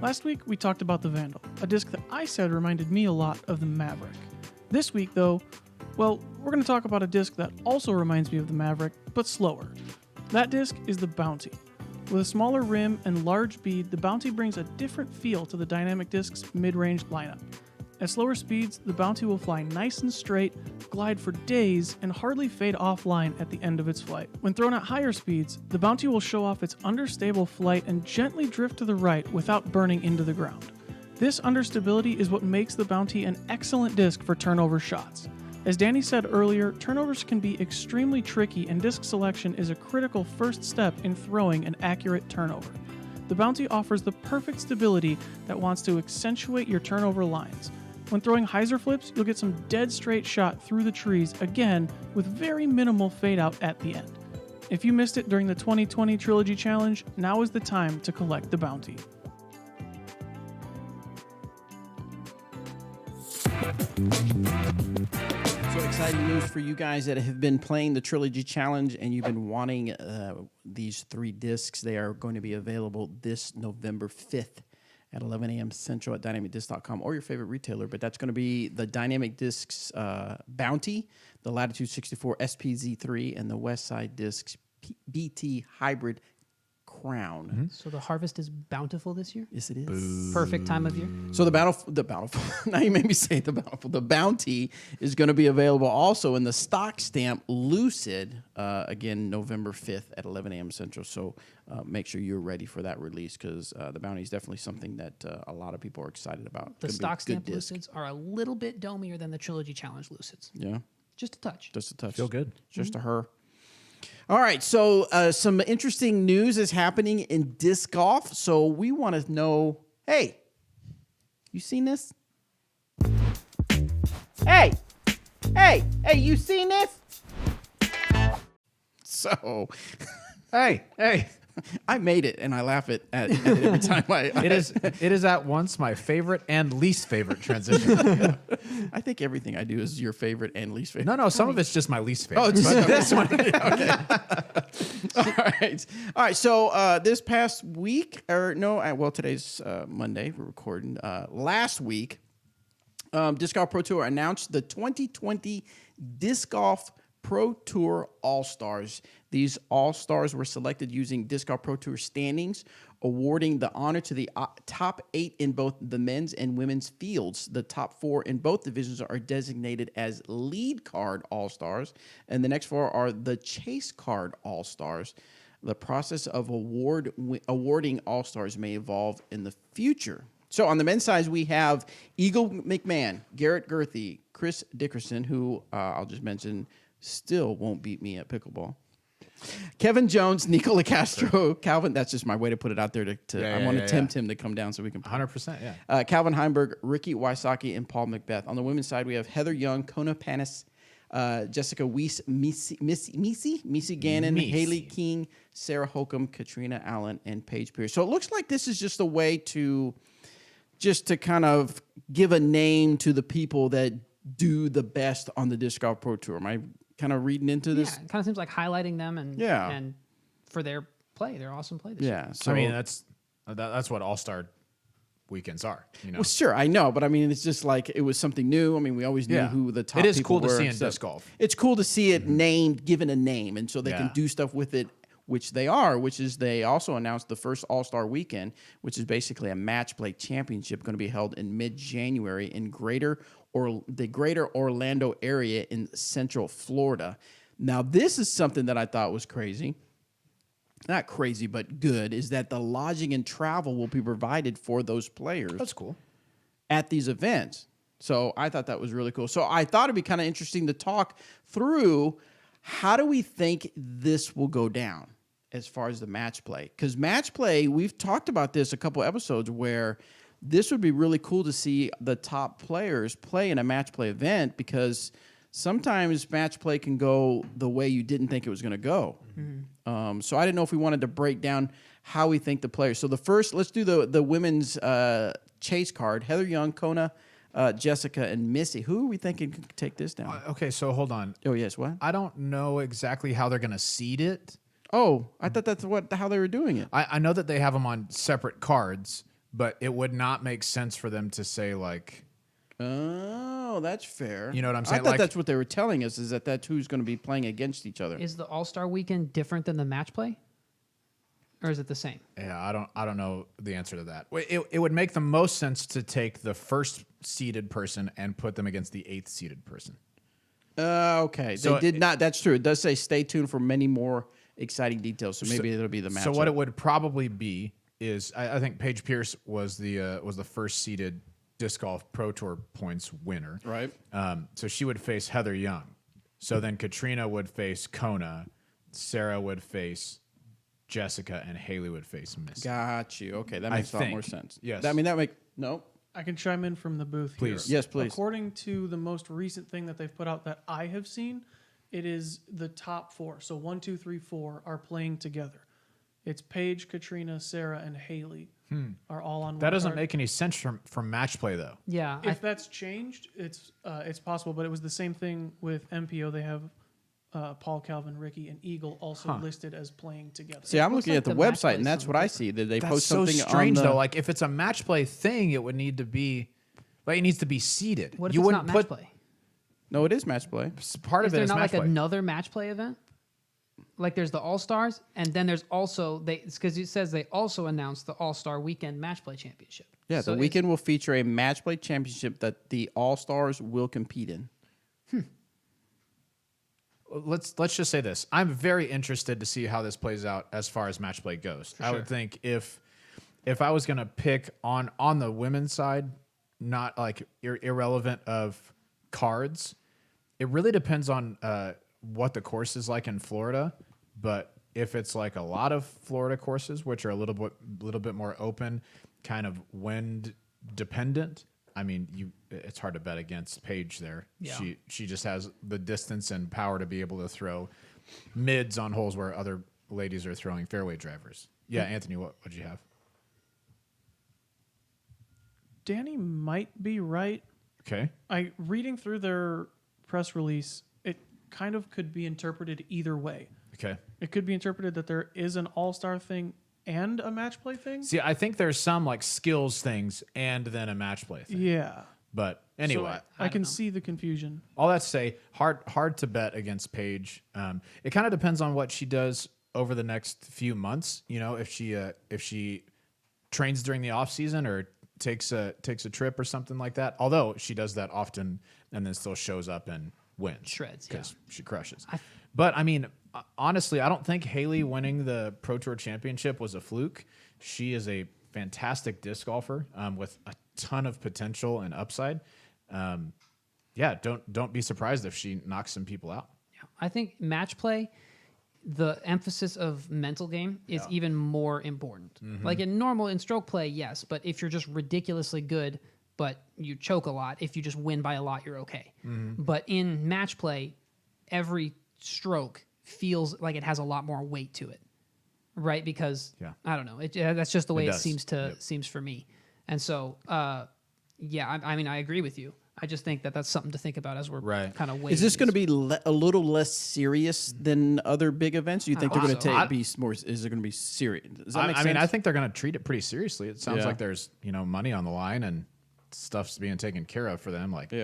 Last week, we talked about the Vandal, a disc that I said reminded me a lot of the Maverick. This week, though, well, we're going to talk about a disc that also reminds me of the Maverick, but slower. That disc is the Bounty. With a smaller rim and large bead, the Bounty brings a different feel to the Dynamic Discs mid-range lineup. At slower speeds, the Bounty will fly nice and straight, glide for days, and hardly fade offline at the end of its flight. When thrown at higher speeds, the Bounty will show off its understable flight and gently drift to the right without burning into the ground. This understability is what makes the Bounty an excellent disc for turnover shots. As Danny said earlier, turnovers can be extremely tricky, and disc selection is a critical first step in throwing an accurate turnover. The Bounty offers the perfect stability that wants to accentuate your turnover lines. When throwing hyzer flips, you'll get some dead straight shot through the trees, again, with very minimal fade out at the end. If you missed it during the 2020 Trilogy Challenge, now is the time to collect the Bounty. So exciting news for you guys that have been playing the Trilogy Challenge and you've been wanting these 3 discs. They are going to be available this November 5th at 11 a.m. Central at dynamicdiscs.com or your favorite retailer. But that's going to be the Dynamic Discs Bounty, the Latitude 64 SPZ3, and the Westside Discs BT Hybrid crown. So the harvest is bountiful this year. Yes, it is. Perfect time of year. So the bountiful. Now you made me say the bountiful. The bounty is going to be available also in the stock stamp Lucid again November 5th at 11 a.m. Central. So make sure you're ready for that release because the bounty is definitely something that a lot of people are excited about. The stock stamp Lucids are a little bit domier than the Trilogy Challenge Lucids. Yeah, Just a touch. just a touch. Feel good. Just a her. All right, so some interesting news is happening in disc golf. So we want to know, hey, you seen this? Hey, you seen this? So, Hey. I made it, and I laugh at it every time It is at once my favorite and least favorite transition. I think everything I do is your favorite and least favorite. No, some of it's just my least favorite. Oh, just But this one. okay. All right. So this past week, today's Monday. We're recording. Last week, Disc Golf Pro Tour announced the 2020 Disc Golf Pro Tour All-Stars. These All-Stars were selected using Disc Golf Pro Tour standings, awarding the honor to the top 8 in both the men's and women's fields. The top 4 in both divisions are designated as Lead Card All-Stars, and the next 4 are the Chase Card All-Stars. The process of awarding All-Stars may evolve in the future. So on the men's side, we have Eagle McMahon, Garrett Gurthie, Chris Dickerson, who I'll just mention still won't beat me at pickleball. Kevin Jones, Nicola Castro, Calvin. That's just my way to put it out there. I want to tempt him to come down so we can. 100%, yeah. Calvin Heimberg, Ricky Wysocki, and Paul Macbeth. On the women's side, we have Heather Young, Kona Panis, Jessica Weiss, Missy Gannon, Haley King, Sarah Holcomb, Katrina Allen, and Paige Pierce. So it looks like this is just a way to kind of give a name to the people that do the best on the Disc Golf Pro Tour. Am I kind of reading into this? Yeah, it kind of seems like highlighting them and for their play, their awesome play this year. So I mean, that's what All-Star weekends are. You know? Well, sure, I know, but I mean, it's just like it was something new. I mean, we always knew who the top. It is people cool to were, see in so disc golf. It's cool to see it named, given a name, and so they can do stuff with it. Which they are, which is they also announced the first All-Star Weekend, which is basically a match play championship going to be held in mid-January in the greater Orlando area in Central Florida. Now, this is something that I thought was crazy. Not crazy, but good, is that the lodging and travel will be provided for those players. That's cool. At these events. So I thought that was really cool. So I thought it'd be kind of interesting to talk through how do we think this will go down as far as the match play? Because match play, we've talked about this a couple episodes where this would be really cool to see the top players play in a match play event because sometimes match play can go the way you didn't think it was going to go. Mm-hmm. So I didn't know if we wanted to break down how we think the players. So let's do the women's chase card. Heather Young, Kona, Jessica, and Missy. Who are we thinking could take this down? Okay, so hold on. Oh, yes, what? I don't know exactly how they're going to seed it. Oh, I thought that's how they were doing it. I know that they have them on separate cards, but it would not make sense for them to say like... Oh, that's fair. You know what I'm saying? I thought Like, that's what they were telling us, is that's who's going to be playing against each other. Is the All-Star Weekend different than the match play? Or is it the same? Yeah, I don't know the answer to that. It would make the most sense to take the first seeded person and put them against the 8th seeded person. Okay. So they did not. That's true. It does say stay tuned for many more exciting details. So maybe it'll be the match. So what it would probably be is I think Paige Pierce was the first seeded Disc Golf Pro Tour points winner. Right. So she would face Heather Young. So then Katrina would face Kona. Sarah would face Jessica, and Haley would face Missy. Got you. Okay, that makes a lot more sense. Yes. No. I can chime in from the booth Please. here. Yes, please. According to the most recent thing that they've put out that I have seen, it is the top 4. So 1, 2, 3, 4 are playing together. It's Paige, Katrina, Sarah, and Haley are all on. That one doesn't card. make any sense from match play though. Yeah. If that's changed, it's possible. But it was the same thing with MPO. They have Paul, Calvin, Ricky, and Eagle also listed as playing together. See, I'm looks looking like at the the match website, play and is that's what I see. That they That's post so something strange on the, though. Like if it's a match play thing, it would need to be like it needs to be seeded. What if you it's wouldn't not match put play? No, it is match play. part Is of it there is not match like play. another match play event? like there's the All-Stars, and then there's also because it says they also announced the All-Star Weekend Match Play Championship. Yeah, So the weekend will feature a match play championship that the All-Stars will compete in. Let's just say this. I'm very interested to see how this plays out as far as match play goes. I would think if I was going to pick on the women's side, not like irrelevant of cards, it really depends on what the course is like in Florida. But if it's like a lot of Florida courses, which are a little bit more open, kind of wind dependent, I mean, it's hard to bet against Paige there. Yeah. She just has the distance and power to be able to throw mids on holes where other ladies are throwing fairway drivers. Yeah, Anthony, what'd you have? Danny might be right. Okay. Reading through their press release, it kind of could be interpreted either way. Okay. It could be interpreted that there is an all-star thing and a match play thing. See, I think there's some like skills things and then a match play thing. Yeah. But anyway, So I can see the confusion. all that to say, hard to bet against Paige. It kind of depends on what she does over the next few months. You know, if she trains during the off season or takes a trip or something like that. Although she does that often and then still shows up and wins. Shreds, because she crushes. But I mean, honestly, I don't think Haley winning the Pro Tour Championship was a fluke. She is a fantastic disc golfer with a ton of potential and upside. Yeah, don't be surprised if she knocks some people out. Yeah. I think match play, the emphasis of mental game is even more important. Like in stroke play, yes, but if you're just ridiculously good, but you choke a lot, if you just win by a lot, you're okay. But in match play, every stroke feels like it has a lot more weight to it, right? Because I don't know, that's just the way it seems for me. And so, I mean, I agree with you. I just think that that's something to think about as we're kind of waiting. Is this going to be a little less serious than other big events? You think they're going to be more? Is it going to be serious? Does that make sense? I mean, I think they're going to treat it pretty seriously. It sounds like there's money on the line and stuff's being taken care of for them. Like,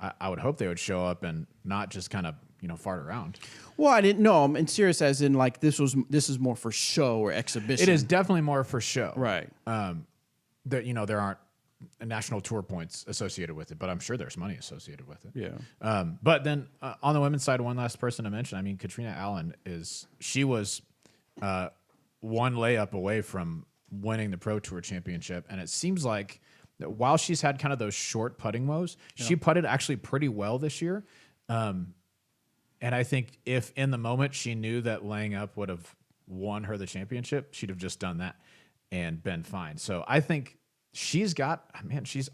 I would hope they would show up and not just kind of fart around. Well, I didn't know. I'm serious, as in like this is more for show or exhibition. It is definitely more for show, right? There aren't national tour points associated with it, but I'm sure there's money associated with it. Yeah. But then on the women's side, one last person to mention. I mean, Katrina Allen she was one layup away from winning the Pro Tour Championship, and it seems like that while she's had kind of those short putting woes, she putted actually pretty well this year. And I think if in the moment she knew that laying up would have won her the championship, she'd have just done that and been fine. So I think she's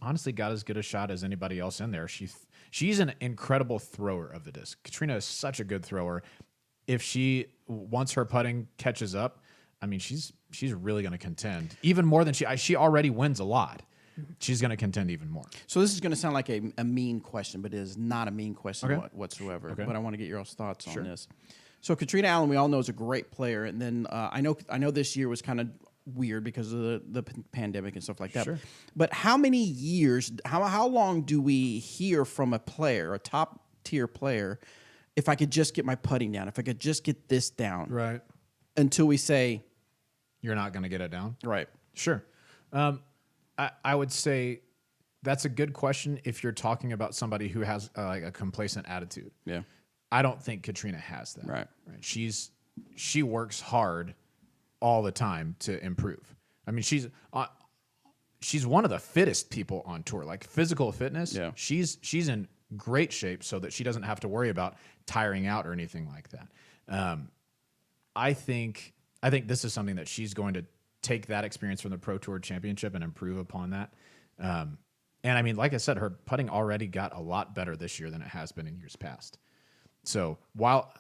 honestly got as good a shot as anybody else in there. She's an incredible thrower of the disc. Katrina is such a good thrower. If once her putting catches up, I mean, she's really going to contend even more than she already wins a lot. She's going to contend even more. So this is going to sound like a mean question, but it is not a mean question whatsoever. Okay. But I want to get your thoughts on this. So Katrina Allen, we all know, is a great player, and then I know this year was kind of weird because of the pandemic and stuff like that. Sure. But how many years? How long do we hear from a player, a top tier player, if I could just get my putting down, if I could just get this down, Right. until we say You're not going to get it down? right? Sure. I would say that's a good question if you're talking about somebody who has like a complacent attitude. Yeah. I don't think Katrina has that. Right. She works hard all the time to improve. I mean, she's one of the fittest people on tour, like physical fitness. Yeah. She's in great shape so that she doesn't have to worry about tiring out or anything like that. I think this is something that she's going to take that experience from the Pro Tour Championship and improve upon that. And I mean, like I said, her putting already got a lot better this year than it has been in years past. So while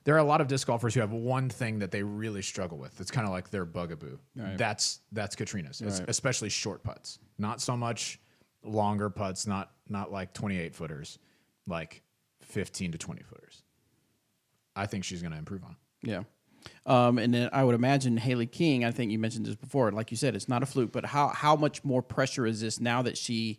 there are a lot of disc golfers who have one thing that they really struggle with, it's kind of like their bugaboo. Right. That's Katrina's, Right. especially short putts. Not so much longer putts, not like 28 footers, like 15 to 20 footers. I think she's going to improve on. Yeah. And then I would imagine Haley King, I think you mentioned this before, like you said, it's not a fluke, but how much more pressure is this now that she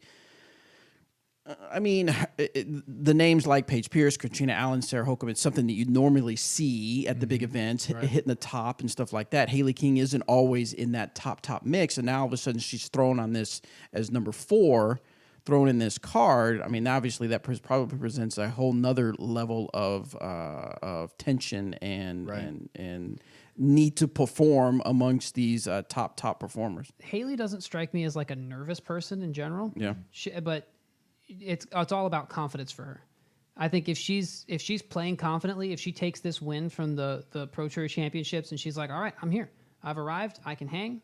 I mean, the names like Paige Pierce, Katrina Allen, Sarah Holcomb, it's something that you normally see at the big events, hitting the top and stuff like that. Haley King isn't always in that top mix, and now all of a sudden she's thrown on this as number 4, thrown in this card. I mean, obviously that probably presents a whole nother level of tension and need to perform amongst these top performers. Haley doesn't strike me as like a nervous person in general. Yeah, but it's all about confidence for her. I think if she's playing confidently, if she takes this win from the Pro Tour Championships and she's like, all right, I'm here, I've arrived, I can hang,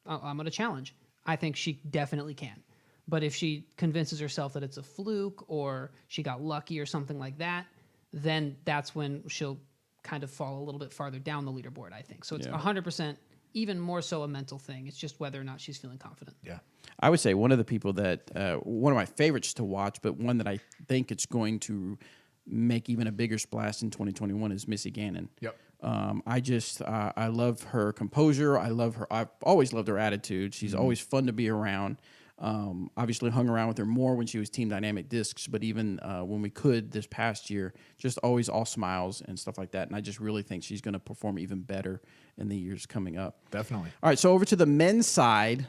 I'm going to challenge. I think she definitely can. But if she convinces herself that it's a fluke or she got lucky or something like that, then that's when she'll kind of fall a little bit farther down the leaderboard, I think. So it's 100%, even more so a mental thing. It's just whether or not she's feeling confident. Yeah. I would say one of the people that, one of my favorites to watch, but one that I think it's going to make even a bigger splash in 2021 is Missy Gannon. Yep. I love her composure. I've always loved her attitude. She's always fun to be around. Obviously hung around with her more when she was Team Dynamic Discs, but even when we could this past year, just always all smiles and stuff like that. And I just really think she's going to perform even better in the years coming up. Definitely. All right, so over to the men's side.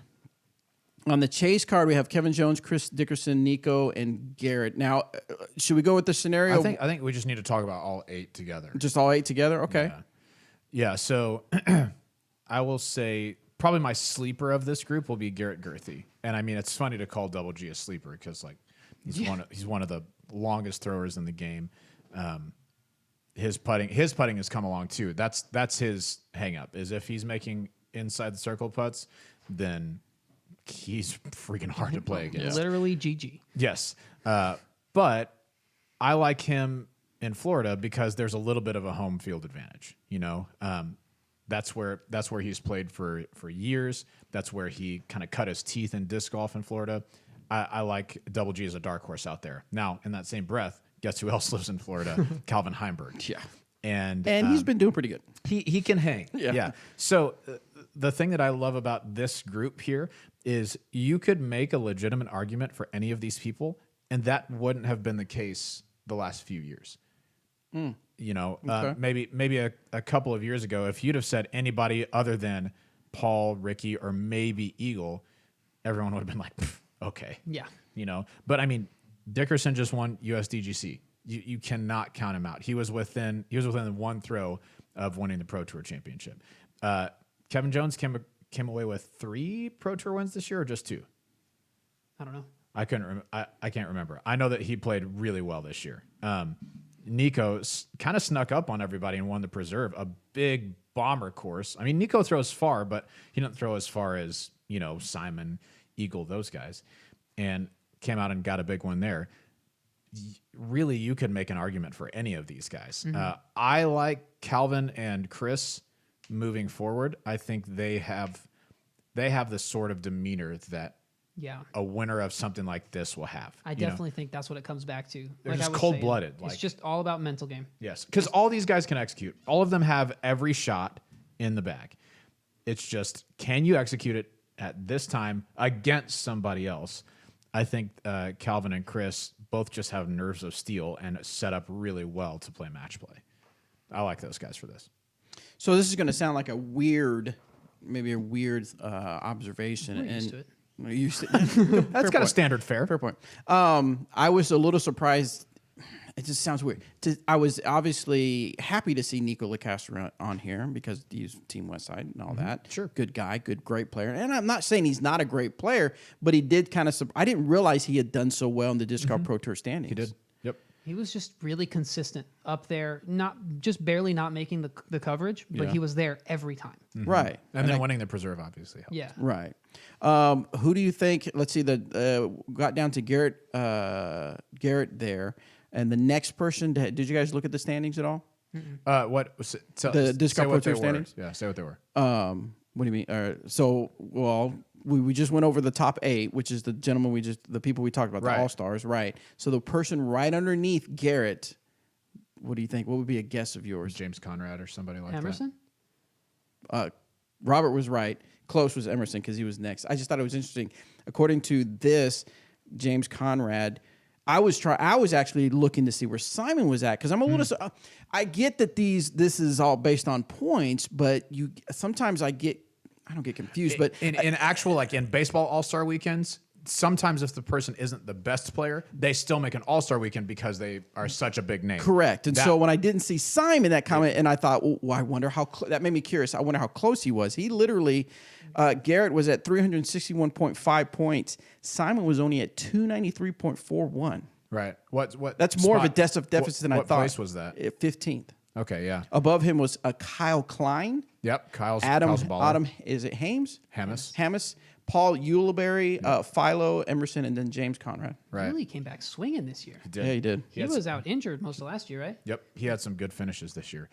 On the chase card, we have Kevin Jones, Chris Dickerson, Nico, and Garrett. Now, should we go with the scenario? I think we just need to talk about all 8 together. Just all 8 together? Okay. Yeah, so I will say probably my sleeper of this group will be Garrett Gerthy. And I mean, it's funny to call Double G a sleeper because like he's one of the longest throwers in the game. His putting has come along too. That's his hang up, is if he's making inside the circle putts, then he's freaking hard to play against. Literally GG. Yes. But I like him in Florida because there's a little bit of a home field advantage, you know. That's where he's played for years. That's where he kind of cut his teeth in disc golf in Florida. I like Double G as a dark horse out there. Now, in that same breath, guess who else lives in Florida? Calvin Heimberg. Yeah. And he's been doing pretty good. He can hang. Yeah. So the thing that I love about this group here is you could make a legitimate argument for any of these people, and that wouldn't have been the case the last few years. You know, maybe a couple of years ago, if you'd have said anybody other than Paul, Ricky, or maybe Eagle, everyone would have been like, okay. Yeah. You know, but I mean, Dickerson just won USDGC. You cannot count him out. He was within one throw of winning the Pro Tour Championship. Kevin Jones came away with 3 Pro Tour wins this year, or just 2? I don't know. I can't remember. I know that he played really well this year. Nico kind of snuck up on everybody and won the Preserve, a big bomber course. I mean, Nico throws far, but he didn't throw as far as, you know, Simon, Eagle, those guys, and came out and got a big one there. Really, you could make an argument for any of these guys. I like Calvin and Chris moving forward. I think they have the sort of demeanor that a winner of something like this will have. I definitely think that's what it comes back to. They're like just I was cold-blooded. Saying, it's just all about mental game. Yes, because all these guys can execute. All of them have every shot in the bag. It's just, can you execute it at this time against somebody else? I think Calvin and Chris both just have nerves of steel and set up really well to play match play. I like those guys for this. So this is going to sound like maybe a weird observation. We're used to it. That's got a standard fare. Fair point. I was a little surprised. It just sounds weird. I was obviously happy to see Nico LeCastre on here because he's Team Westside and all that. Sure. Good guy, great player. And I'm not saying he's not a great player, but he did kind of. I didn't realize he had done so well in the Disc Golf Pro Tour standings. He did. Yep. He was just really consistent up there, not just barely not making the coverage, but he was there every time. Right. And then winning the Preserve obviously helped. Yeah. Right. Who do you think? Let's see. Got down to Garrett there, and the next person. Did you guys look at the standings at all? What The Disc Golf Pro Tour standings? Yeah, say what they were. What do you mean? We just went over the top 8, which is the people we talked about, Right. the All-Stars, right? So the person right underneath Garrett, what do you think? What would be a guess of yours? James Conrad or somebody like Emerson? Robert was right. Close was Emerson because he was next. I just thought it was interesting. According to this, James Conrad I was actually looking to see where Simon was at because I'm a little. I get that this is all based on points, but sometimes I don't get confused. But in actual, like in baseball All-Star weekends, sometimes if the person isn't the best player, they still make an All-Star weekend because they are such a big name. Correct. And so when I didn't see Simon that comment, and I thought, well, I wonder how that made me curious. I wonder how close he was. He literally, Garrett was at 361.5 points. Simon was only at 293.41. Right. What? That's more of a deficit than I thought. What place was that? 15th. Okay, yeah. Above him was Kyle Klein. Yep, Kyle's a Adam, baller. is it Hames? Hamas. Paul Uleberry, Philo Emerson, and then James Conrad. Right. Really came back swinging this year. He did. Yeah, he did. He was out injured most of last year, right? Yep, he had some good finishes this year.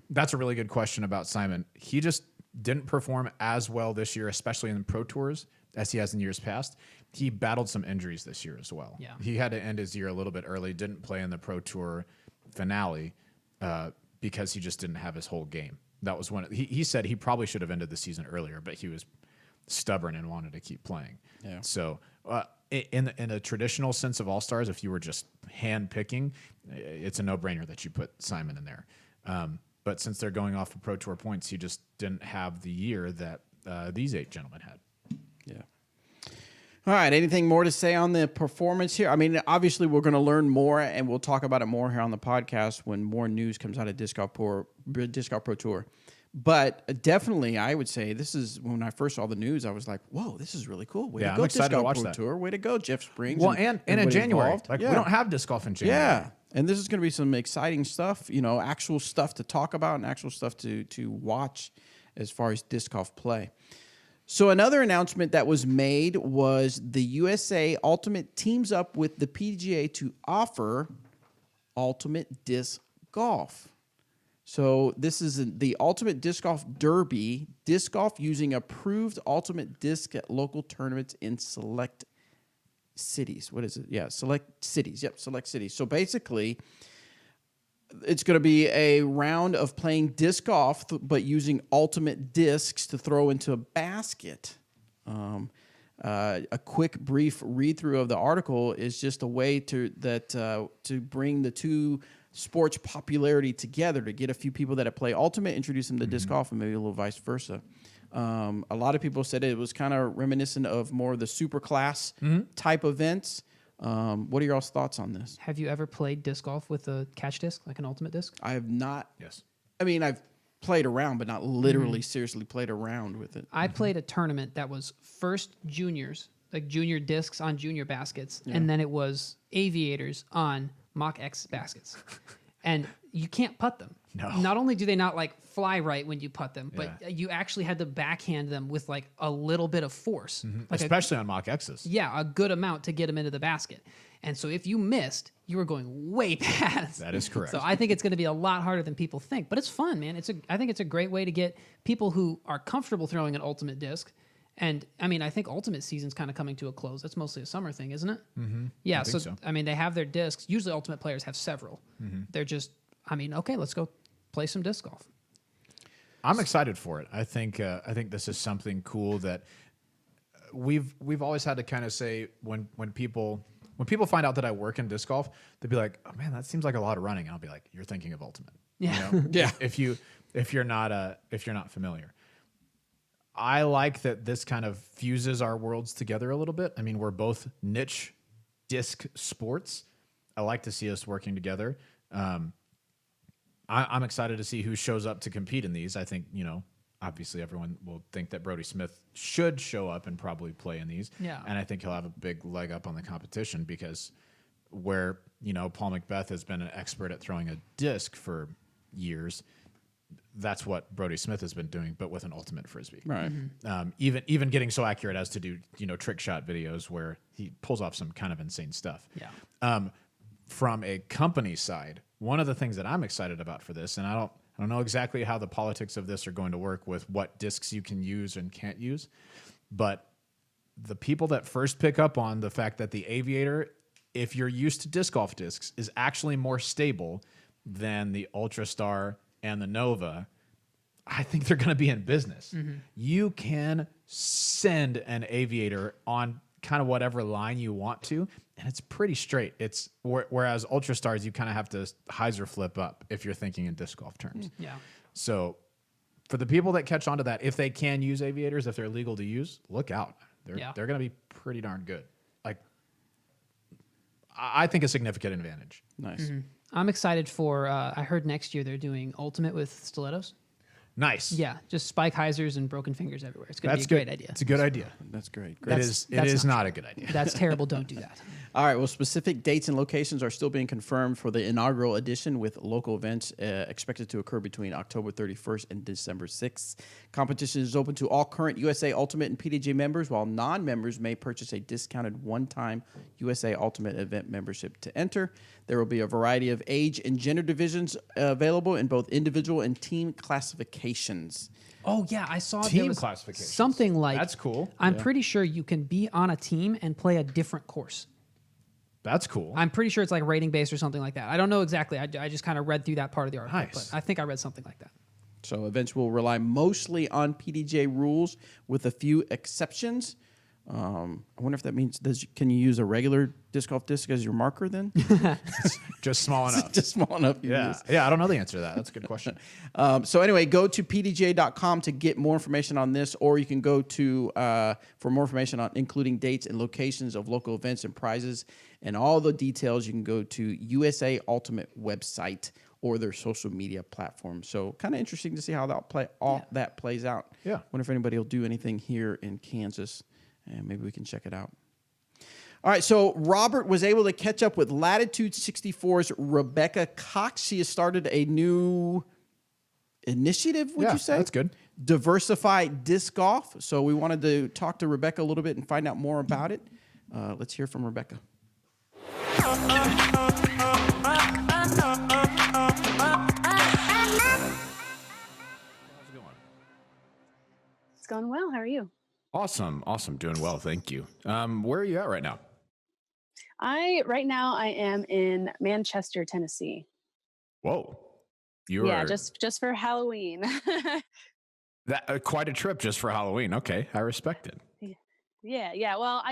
That's a really good question about Simon. He just didn't perform as well this year, especially in the Pro Tours, as he has in years past. He battled some injuries this year as well. Yeah. He had to end his year a little bit early, didn't play in the Pro Tour finale because he just didn't have his whole game. That was when he said he probably should have ended the season earlier, but he was stubborn and wanted to keep playing. Yeah. So in a traditional sense of All-Stars, if you were just hand picking, it's a no-brainer that you put Simon in there. But since they're going off of Pro Tour points, he just didn't have the year that these 8 gentlemen had. Yeah. All right. Anything more to say on the performance here? I mean, obviously, we're going to learn more, and we'll talk about it more here on the podcast when more news comes out of Disc Golf Pro Tour. But definitely, I would say this is when I first saw the news, I was like, whoa, this is really cool. Way to go, I'm excited Disc Golf to watch Pro that. Tour. Way to go, Jeff Springs. Well, and in everybody January. involved. Like, Yeah. we don't have disc golf in January. Yeah. And this is going to be some exciting stuff, actual stuff to talk about and actual stuff to watch as far as disc golf play. So another announcement that was made was the USA Ultimate teams up with the PGA to offer Ultimate Disc Golf. So this is the Ultimate Disc Golf Derby, disc golf using approved Ultimate Disc at local tournaments in select cities. What is it? Yeah, select cities. Yep, select cities. So basically, it's going to be a round of playing disc golf, but using ultimate discs to throw into a basket. A quick, brief read-through of the article is just a way to bring the two sports popularity together, to get a few people that play ultimate, introduce them to disc golf, and maybe a little vice versa. A lot of people said it was kind of reminiscent of more of the super class type events. What are your all's thoughts on this? Have you ever played disc golf with a catch disc, like an ultimate disc? I have not. Yes. I mean, I've played around, but not literally seriously played around with it. I played a tournament that was first juniors, like junior discs on junior baskets, and then it was aviators on Mach X baskets. And you can't putt them. No. Not only do they not like fly right when you putt them, but you actually had to backhand them with like a little bit of force. Like Especially on Mach X's. a good amount to get them into the basket. And so if you missed, you were going way past. That is correct. So I think it's going to be a lot harder than people think, but it's fun, man. I think it's a great way to get people who are comfortable throwing an ultimate disc. And I mean, I think ultimate season's kind of coming to a close. That's mostly a summer thing, isn't it? Mm-hmm. Yeah. so. I mean, they have their discs. Usually ultimate players have several. They're just, okay, let's go play some disc golf. I'm excited for it. I think this is something cool that we've always had to kind of say when people find out that I work in disc golf, they'd be like, "Oh man, that seems like a lot of running." And I'll be like, "You're thinking of ultimate." Yeah. You know? Yeah. If you're not familiar. I like that this kind of fuses our worlds together a little bit. I mean, we're both niche disc sports. I like to see us working together. I'm excited to see who shows up to compete in these. I think, obviously everyone will think that Brody Smith should show up and probably play in these. Yeah. And I think he'll have a big leg up on the competition because where, Paul Macbeth has been an expert at throwing a disc for years, that's what Brody Smith has been doing, but with an ultimate Frisbee. Right. Even getting so accurate as to do, trick shot videos where he pulls off some kind of insane stuff. Yeah. From a company side, one of the things that I'm excited about for this, and I don't know exactly how the politics of this are going to work with what discs you can use and can't use, but the people that first pick up on the fact that the Aviator, if you're used to disc golf discs, is actually more stable than the Ultra Star and the Nova, I think they're going to be in business. You can send an Aviator on kind of whatever line you want to, and it's pretty straight. It's whereas Ultra Stars, you kind of have to hyzer flip up if you're thinking in disc golf terms. Yeah. So for the people that catch on to that, if they can use aviators, if they're legal to use, look out. They're going to be pretty darn good. Like, I think a significant advantage. Nice. I'm excited for, I heard next year they're doing Ultimate with stilettos. Nice. Yeah, just spike hyzers and broken fingers everywhere. It's going to be a great idea. It's a good idea. That's great. It is not a good idea. That's terrible. Don't do that. All right. Well, specific dates and locations are still being confirmed for the inaugural edition, with local events expected to occur between October 31st and December 6th. Competition is open to all current USA Ultimate and PDJ members, while non-members may purchase a discounted one-time USA Ultimate event membership to enter. There will be a variety of age and gender divisions available in both individual and team classifications. Oh yeah, I saw Team there was classifications. something like That's cool. I'm pretty sure you can be on a team and play a different course. That's cool. I'm pretty sure it's like rating based or something like that. I don't know exactly. I just kind of read through that part of the article, Nice. but I think I read something like that. So events will rely mostly on PDJ rules, with a few exceptions. I wonder if that means can you use a regular disc golf disc as your marker then? Just small enough. Just small enough. you use. Yeah. I don't know the answer to that. That's a good question. So anyway, go to pdj.com to get more information on this, or you can go to for more information on including dates and locations of local events and prizes and all the details. You can go to USA Ultimate website or their social media platform. So kind of interesting to see how that plays out. Yeah. Wonder if anybody will do anything here in Kansas, and maybe we can check it out. All right, so Robert was able to catch up with Latitude 64's Rebecca Cox. She has started a new initiative, would you say? That's good. Diversify Disc Golf. So we wanted to talk to Rebecca a little bit and find out more about it. Let's hear from Rebecca. It's going well. How are you? Awesome. Doing well. Thank you. Where are you at right now? Right now I am in Manchester, Tennessee. Whoa. Just for Halloween. That quite a trip just for Halloween. Okay. I respect it. Yeah. Well,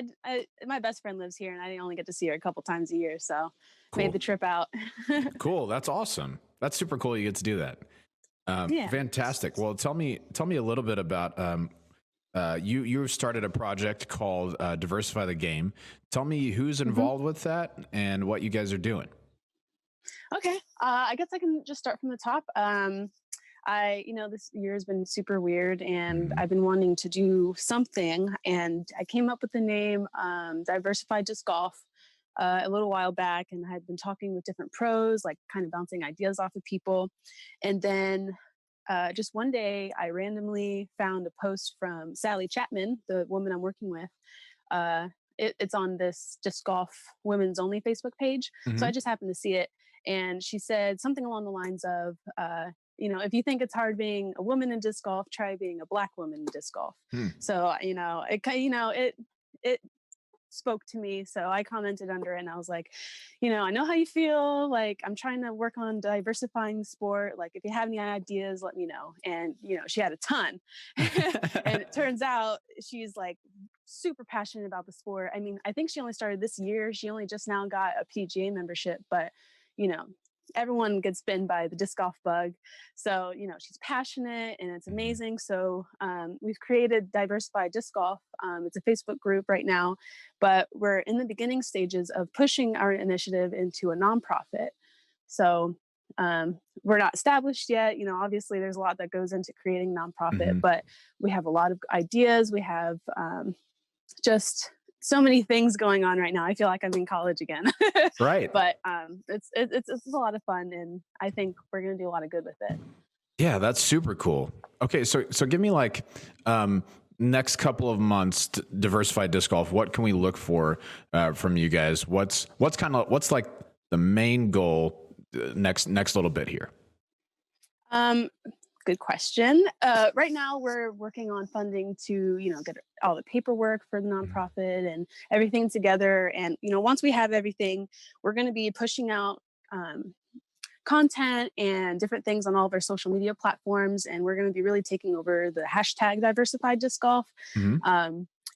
my best friend lives here and I only get to see her a couple times a year. So made the trip out. Cool. That's awesome. That's super cool. You get to do that. Yeah. Fantastic. Well, tell me a little bit about, you started a project called Diversify the Game. Tell me who's involved with that and what you guys are doing. Okay. I guess I can just start from the top. This year has been super weird and I've been wanting to do something, and I came up with the name Diversified Disc Golf a little while back, and I had been talking with different pros, like kind of bouncing ideas off of people. And then just one day I randomly found a post from Sally Chapman, the woman I'm working with. It's on this disc golf women's only Facebook page. So I just happened to see it. And she said something along the lines of, if you think it's hard being a woman in disc golf, try being a Black woman in disc golf. So, it spoke to me. So I commented under it and I was like, I know how you feel. Like, I'm trying to work on diversifying the sport. Like, if you have any ideas, let me know. And, she had a ton. And it turns out she's like super passionate about the sport. I mean, I think she only started this year. She only just now got a PGA membership, but, everyone gets bitten by the disc golf bug. So, she's passionate and it's amazing. So we've created Diversified Disc Golf. It's a Facebook group right now, but we're in the beginning stages of pushing our initiative into a nonprofit. So we're not established yet. Obviously there's a lot that goes into creating a nonprofit, but we have a lot of ideas. We have just so many things going on right now. I feel like I'm in college again. Right. But it's a lot of fun, and I think we're going to do a lot of good with it. Yeah, that's super cool. Okay, so give me like next couple of months to Diversify Disc Golf. What can we look for from you guys? What's like the main goal next little bit here? Good question. Right now we're working on funding to, get all the paperwork for the nonprofit and everything together. And, once we have everything, we're going to be pushing out content and different things on all of our social media platforms. And we're going to be really taking over the hashtag Diversified Disc Golf.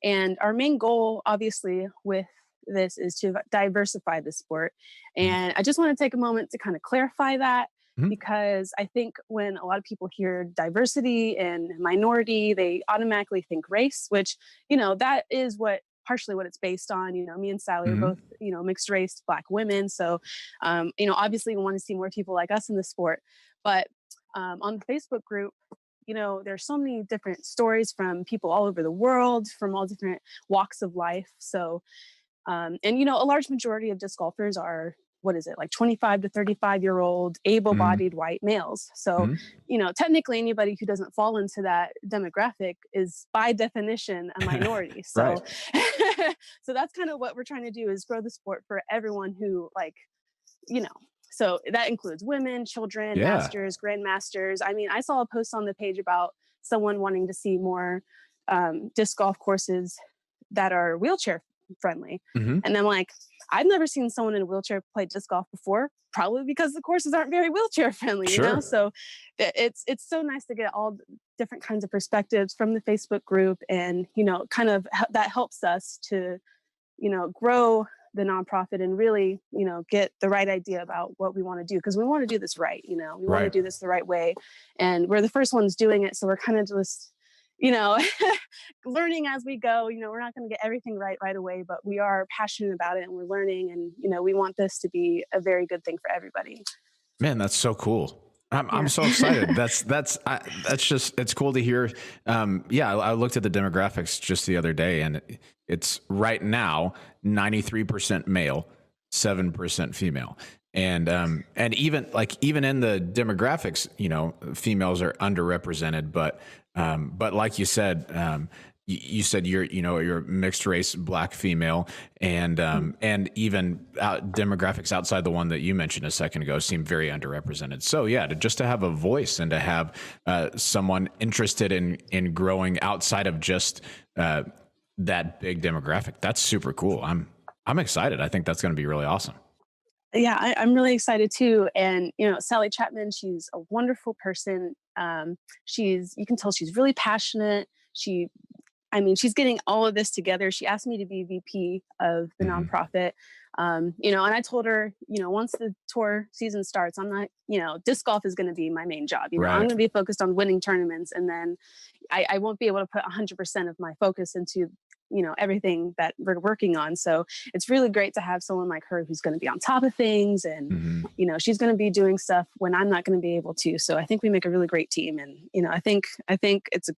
And our main goal, obviously, with this is to diversify the sport. And I just want to take a moment to kind of clarify that, Mhm. because I think when a lot of people hear diversity and minority, they automatically think race, which, that is partially what it's based on. Me and Sally are Mhm. both, mixed race Black women. So, obviously we want to see more people like us in the sport. But on the Facebook group, there's so many different stories from people all over the world, from all different walks of life. So, and a large majority of disc golfers are, what is it, like 25 to 35-year-old able-bodied white males. So, Mhm. technically anybody who doesn't fall into that demographic is by definition a minority. So, so that's kind of what we're trying to do, is grow the sport for everyone who, like, you know, so that includes women, children, Yeah. masters, grandmasters. I mean, I saw a post on the page about someone wanting to see more disc golf courses that are wheelchair friendly. Mhm. And I'm like, I've never seen someone in a wheelchair play disc golf before, probably because the courses aren't very wheelchair friendly, Sure. So it's so nice to get all different kinds of perspectives from the Facebook group, and kind of that helps us to grow the nonprofit and really get the right idea about what we want to do, because we want to do this right. We want to Right. do this the right way, and we're the first ones doing it, so we're kind of just learning as we go. We're not going to get everything right away, but we are passionate about it and we're learning, and we want this to be a very good thing for everybody. Man, that's so cool. I'm Yeah. so excited. That's just, it's cool to hear. I looked at the demographics just the other day, and it's right now 93% male, 7% female. And even in the demographics, females are underrepresented, but like you said, you said you're a mixed race Black female, and even demographics outside the one that you mentioned a second ago seem very underrepresented. So yeah, to have a voice and to have someone interested in growing outside of just that big demographic, that's super cool. I'm excited. I think that's going to be really awesome. Yeah, I'm really excited too. And Sally Chapman, she's a wonderful person. You can tell she's really passionate. She's getting all of this together. She asked me to be VP of the nonprofit. And I told her, once the tour season starts, I'm not, disc golf is going to be my main job. I'm going to be focused on winning tournaments. And then I won't be able to put 100% of my focus into, everything that we're working on. So it's really great to have someone like her who's going to be on top of things. And, she's going to be doing stuff when I'm not going to be able to. So I think we make a really great team. And, I think it's a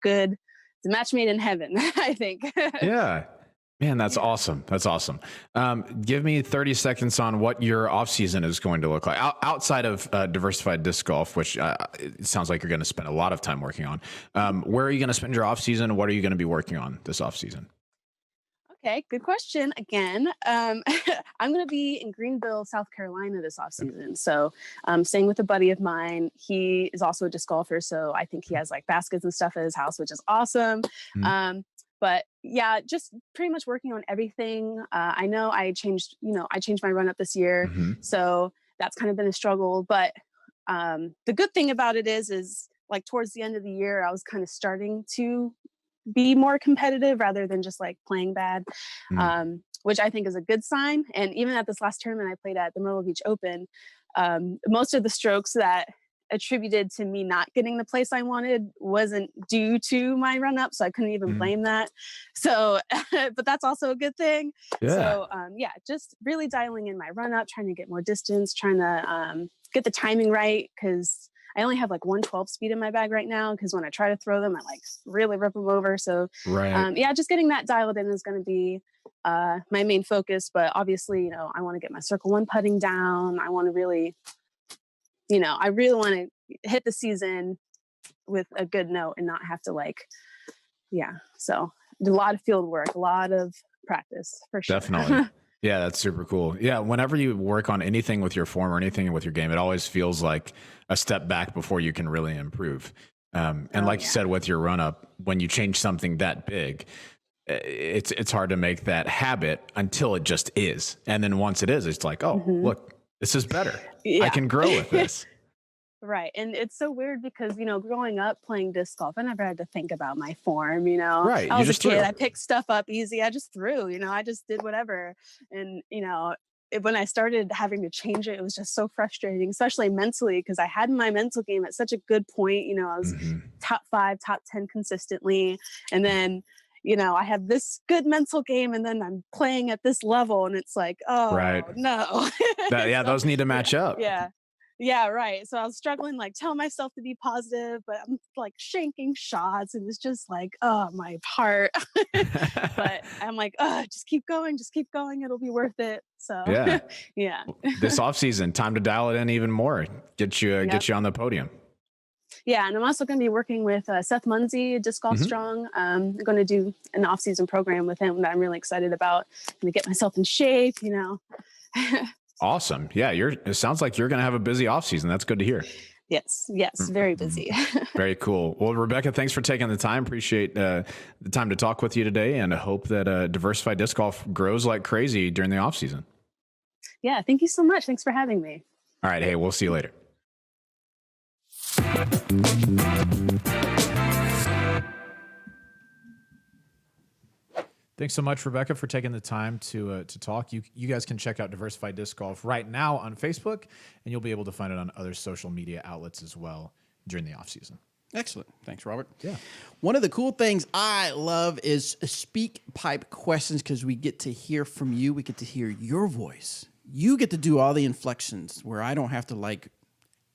match made in heaven, I think. Yeah. Man, that's awesome. That's awesome. Give me 30 seconds on what your off season is going to look like outside of diversified disc golf, which it sounds like you're going to spend a lot of time working on. Where are you going to spend your off season? What are you going to be working on this off season? Okay, good question. Again, I'm going to be in Greenville, South Carolina this off season. So staying with a buddy of mine. He is also a disc golfer, so I think he has like baskets and stuff at his house, which is awesome. But yeah, just pretty much working on everything. I know I changed my run up this year, so that's kind of been a struggle. But the good thing about it is like towards the end of the year, I was kind of starting to be more competitive rather than just like playing bad, which I think is a good sign. And even at this last tournament I played at the Myrtle Beach Open, most of the strokes that attributed to me not getting the place I wanted wasn't due to my run up. So I couldn't even blame that. So, but that's also a good thing. Yeah. So just really dialing in my run up, trying to get more distance, trying to get the timing right. Cause I only have like 112 speed in my bag right now. Cause when I try to throw them, I like really rip them over. So just getting that dialed in is going to be my main focus. But obviously, I want to get my circle one putting down. I want to really, I really want to hit the season with a good note and not have to so a lot of field work, a lot of practice for sure. Definitely. Yeah, that's super cool. Yeah, whenever you work on anything with your form or anything with your game, it always feels like a step back before you can really improve. You said with your run up, when you change something that big, it's hard to make that habit until it just is. And then once it is, it's like, oh, look, this is better. Yeah. I can grow with this. Right. And it's so weird because, growing up playing disc golf, I never had to think about my form, Right, I you was a just threw. kid. I picked stuff up easy. I just threw, I just did whatever. And, when I started having to change it, it was just so frustrating, especially mentally, because I had my mental game at such a good point. I was top 5, top 10 consistently. And then, I have this good mental game and then I'm playing at this level and it's like, oh, Right. no. Yeah, those need to match up. Yeah. Yeah, right. So I was struggling, like, tell myself to be positive, but I'm like shanking shots and it's just like, oh, my heart. But I'm like, oh, just keep going. It'll be worth it. So Yeah. yeah. This off season, time to dial it in even more. Get you on the podium. Yeah, and I'm also going to be working with Seth Munsey, Disc Golf Strong. I'm going to do an off-season program with him that I'm really excited about. I'm going to get myself in shape, Awesome. Yeah, it sounds like you're going to have a busy off season. That's good to hear. Yes, very busy. Very cool. Well, Rebecca, thanks for taking the time. Appreciate the time to talk with you today, and I hope that Diversified Disc Golf grows like crazy during the off season. Yeah, thank you so much. Thanks for having me. All right. Hey, we'll see you later. Thanks so much, Rebecca, for taking the time to talk. You guys can check out Diversified Disc Golf right now on Facebook, and you'll be able to find it on other social media outlets as well during the off season. Excellent. Thanks, Robert. Yeah. One of the cool things I love is Speakpipe questions, because we get to hear from you. We get to hear your voice. You get to do all the inflections where I don't have to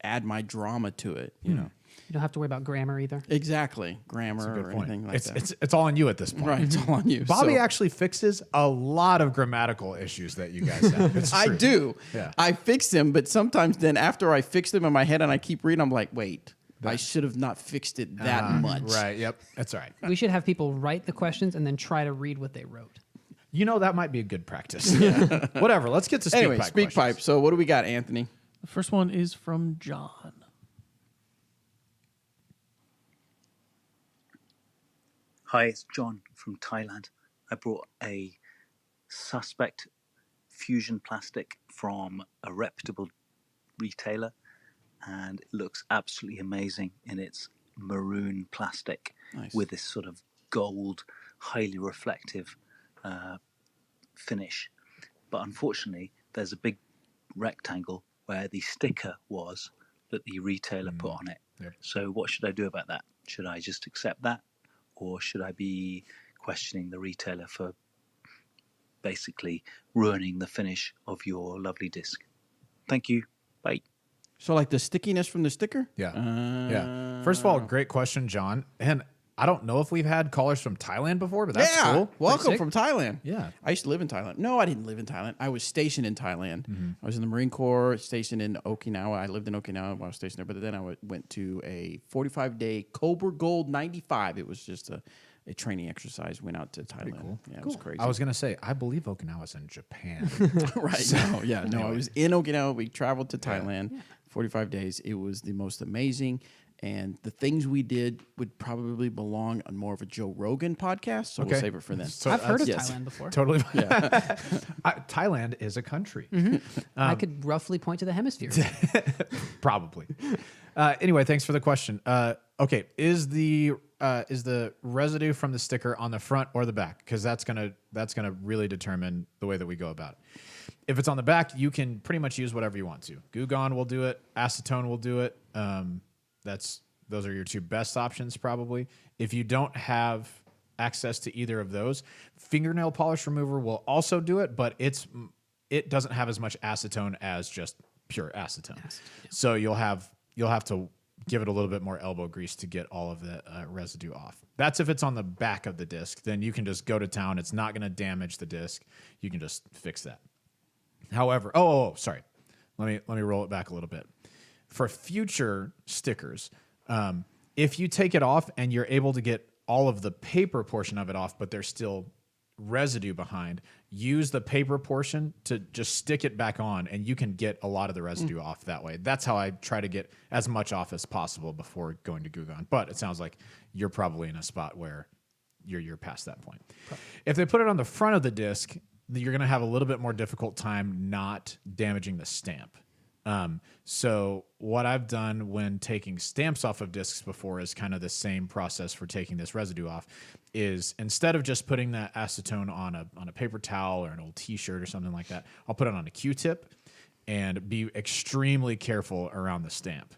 add my drama to it, you know. You don't have to worry about grammar either. Exactly. Grammar or anything like that. It's all on you at this point. Right. It's all on you. Bobby actually fixes a lot of grammatical issues that you guys have. It's I true. do. Yeah. I fix them, but sometimes then after I fix them in my head and I keep reading, I'm like, wait, I should have not fixed it that much. Right. Yep. That's all right. We should have people write the questions and then try to read what they wrote. That might be a good practice. Whatever. Let's get to Speakpipe. Anyway, Speakpipe. So what do we got, Anthony? The first one is from John. Hi, it's John from Thailand. I brought a suspect fusion plastic from a reputable retailer, and it looks absolutely amazing in its maroon plastic with this sort of gold, highly reflective finish. But unfortunately, there's a big rectangle where the sticker was that the retailer put on it. Yep. So what should I do about that? Should I just accept that? Or should I be questioning the retailer for basically ruining the finish of your lovely disc? Thank you. Bye. So the stickiness from the sticker? Yeah. Yeah. First of all, great question, John. And I don't know if we've had callers from Thailand before, but that's cool. Welcome from Thailand. Yeah. I used to live in Thailand. No, I didn't live in Thailand. I was stationed in Thailand. I was in the Marine Corps, stationed in Okinawa. I lived in Okinawa while I was stationed there, but then I went to a 45-day Cobra Gold 95. It was just a training exercise. Went out to Thailand. Cool. Yeah, it was crazy. I was going to say, I believe Okinawa's in Japan. Right. I was in Okinawa. We traveled to Thailand, 45 days. It was the most amazing. And the things we did would probably belong on more of a Joe Rogan podcast, so we'll save it for then. So I've heard of yes. Thailand before. Totally. Thailand is a country. I could roughly point to the hemisphere. Probably. Anyway, thanks for the question. Okay, is the residue from the sticker on the front or the back? Because that's gonna really determine the way that we go about it. If it's on the back, you can pretty much use whatever you want to. Goo Gone will do it. Acetone will do it. Those are your two best options probably. If you don't have access to either of those, fingernail polish remover will also do it, but it doesn't have as much acetone as just pure acetone. So you'll have to give it a little bit more elbow grease to get all of the residue off. That's if it's on the back of the disc. Then you can just go to town. It's not going to damage the disc. You can just fix that. However, sorry. Let me roll it back a little bit. For future stickers, if you take it off and you're able to get all of the paper portion of it off, but there's still residue behind, use the paper portion to just stick it back on, and you can get a lot of the residue off that way. That's how I try to get as much off as possible before going to Goo Gone. But it sounds like you're probably in a spot where you're past that point. If they put it on the front of the disc, you're going to have a little bit more difficult time not damaging the stamp. So what I've done when taking stamps off of discs before is kind of the same process for taking this residue off. Is instead of just putting that acetone on a paper towel or an old T-shirt or something like that, I'll put it on a Q-tip and be extremely careful around the stamp.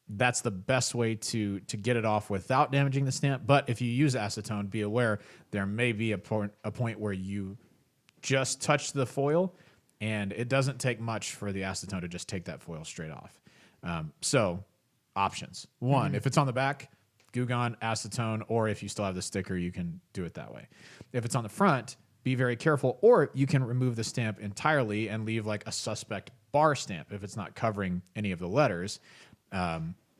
That's the best way to get it off without damaging the stamp. But if you use acetone, be aware there may be a point where you just touch the foil, and it doesn't take much for the acetone to just take that foil straight off. So options. One, if it's on the back, Goo Gone, acetone, or if you still have the sticker, you can do it that way. If it's on the front, be very careful, or you can remove the stamp entirely and leave like a suspect bar stamp if it's not covering any of the letters.